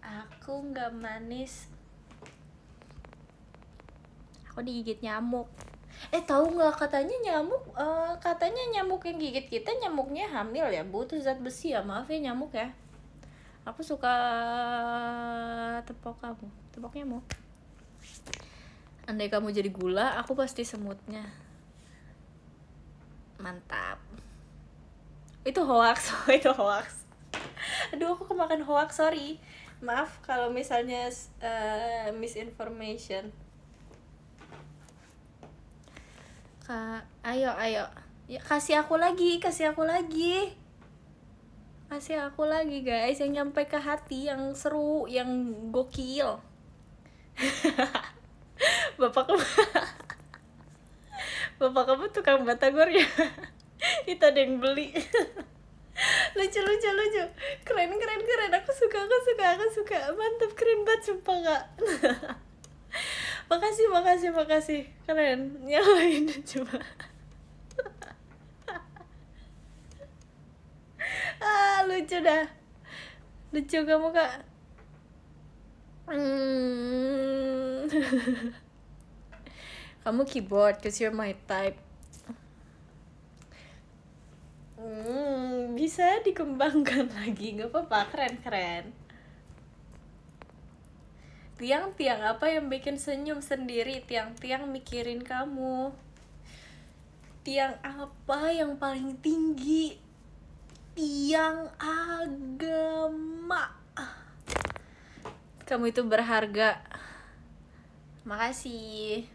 aku nggak manis. Aku digigit nyamuk. Tahu nggak, katanya nyamuk yang gigit kita nyamuknya hamil ya, butuh zat besi ya. Maaf ya nyamuk ya. Aku suka tepok nyamuk. Andai kamu jadi gula, aku pasti semutnya. Mantap. Itu hoax. Aduh, aku kemakan hoax, sorry. Maaf kalau misalnya misinformation. Ayo ya, kasih aku lagi guys, yang nyampe ke hati, yang seru, yang gokil. Bapak kamu tukang batagor ya? Itu ada yang beli. lucu, keren, aku suka, mantap, keren banget, sumpah kak. Makasih, keren. Yang lain coba. lucu dah. Lucu kamu kak. Kamu keyboard cause you're my type. Bisa dikembangkan lagi, gak apa-apa, keren. Tiang-tiang apa yang bikin senyum sendiri? Tiang-tiang mikirin kamu. Tiang apa yang paling tinggi? Tiang agama. Kamu itu berharga. Makasih.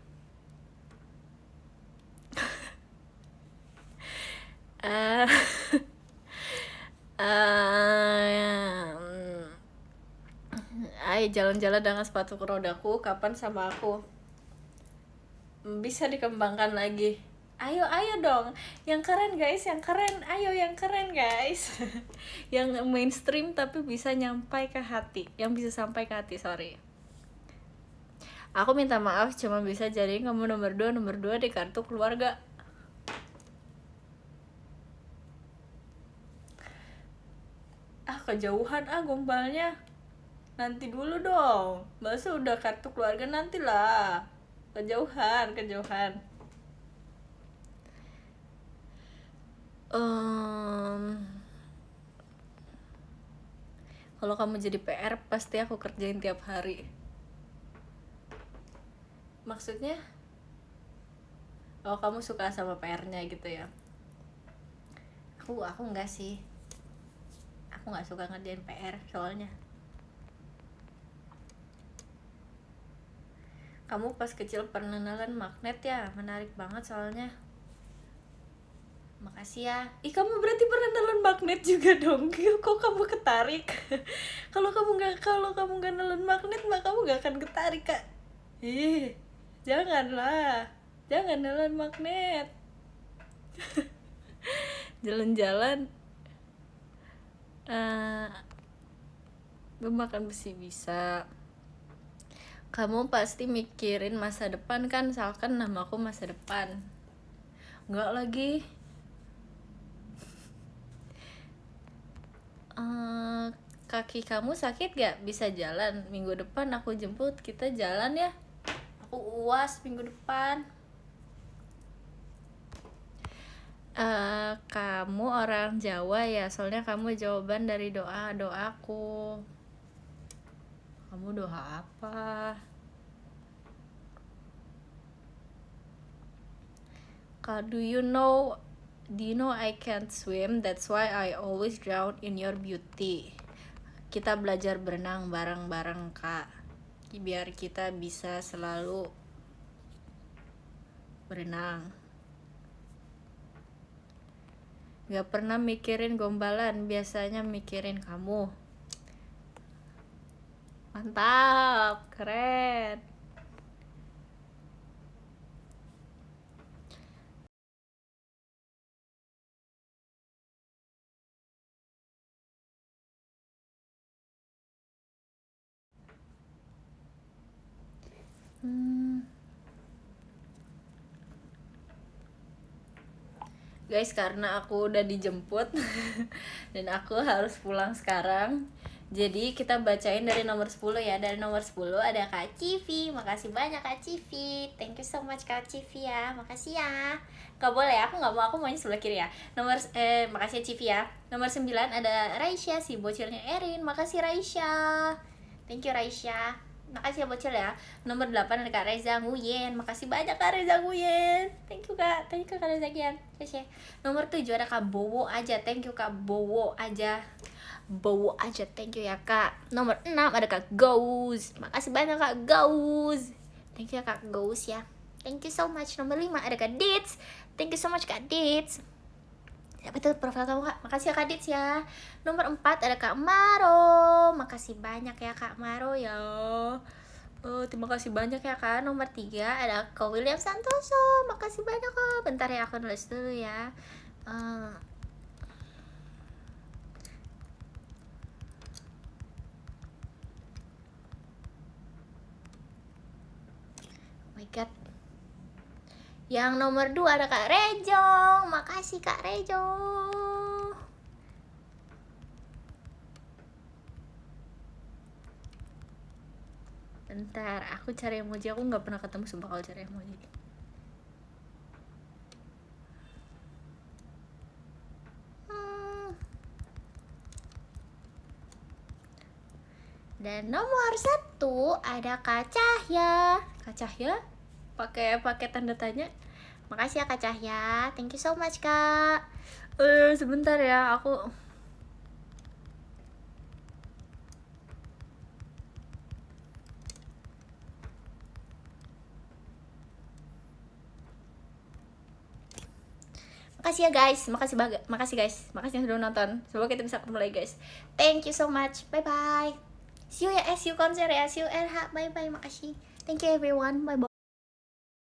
Ayo jalan-jalan dengan sepatu rodaku. Kapan sama aku? Bisa dikembangkan lagi. Ayo dong, yang keren guys, yang keren, ayo yang keren guys. Yang mainstream tapi bisa nyampai ke hati, yang bisa sampai ke hati, sorry. Aku minta maaf, cuma bisa jadiin kamu nomor 2 di kartu keluarga. Kejauhan gombalnya. Nanti dulu dong, masa udah kartu keluarga nantilah. Kejauhan. Kalau kamu jadi PR pasti aku kerjain tiap hari. Maksudnya? Oh, kamu suka sama PR-nya gitu ya? Aku enggak sih. Aku nggak suka ngerjain PR soalnya. Kamu pas kecil pernah nelen magnet ya? Menarik banget soalnya. Makasih ya. Kamu berarti pernah nelen magnet juga dong. Kok kamu ketarik? Kalau kamu nggak nelen magnet, mah kamu nggak akan ketarik kak. Janganlah. Jangan nelen magnet. Jalan-jalan. Makan besi bisa. Kamu pasti mikirin masa depan kan, misalkan namaku masa depan. Enggak lagi. Kaki kamu sakit gak? Bisa jalan. Minggu depan aku jemput, kita jalan ya. Aku UAS minggu depan. Kamu orang Jawa ya, soalnya kamu jawaban dari doaku. Kamu doa apa? Do you know I can't swim, that's why I always drown in your beauty. Kita belajar berenang bareng-bareng kak, biar kita bisa selalu berenang. Gak pernah mikirin gombalan, biasanya mikirin kamu. Mantap, keren. Guys, karena aku udah dijemput dan aku harus pulang sekarang, jadi kita bacain dari nomor 10 ya. Dari nomor 10 ada Kak Civi. Makasih banyak Kak Civi. Thank you so much Kak Civi ya. Makasih ya. Gak boleh, aku gak mau, aku maunya sebelah kiri ya. Makasih ya Civi ya. Nomor 9 ada Raisya, si bocilnya Erin. Makasih Raisya. Thank you Raisya. Makasih ya bocil ya. Nomor 8 ada Kak Reza Nguyen. Makasih banyak Kak Reza Nguyen. Thank you Kak Reza Nguyen. Nomor 7 ada Kak Bowo aja. Thank you Kak Bowo aja. Thank you ya Kak. Nomor 6 ada Kak Gaus. Makasih banyak Kak Gaus. Thank you ya Kak Gaus ya. Thank you so much. Nomor 5 ada Kak Dits. Thank you so much Kak Dits. Siapa itu profil kamu Kak? Makasih ya Kak Dits ya. Nomor 4 ada Kak Maro. Makasih banyak ya Kak Maro ya. Terima kasih banyak ya Kak. Nomor 3 ada Kak William Santoso. Makasih banyak Kak. Bentar ya, aku nulis dulu ya. Oh my god. Yang nomor 2 ada Kak Rejong. Makasih Kak Rejong. Bentar, aku cari emoji. Aku nggak pernah ketemu sumpah kalau cari emoji. Dan nomor 1 ada Kak Cahya. Kak Cahya pakai tanda tanya. Makasih ya Kak Cahya, thank you so much Kak. Sebentar ya, aku makasih ya guys, makasih guys, makasih yang sudah nonton. Semoga kita bisa ketemu lagi guys. Thank you so much, bye bye. See you ya, see you konser ya, see you RH, bye bye, makasih. Thank you everyone, bye bye.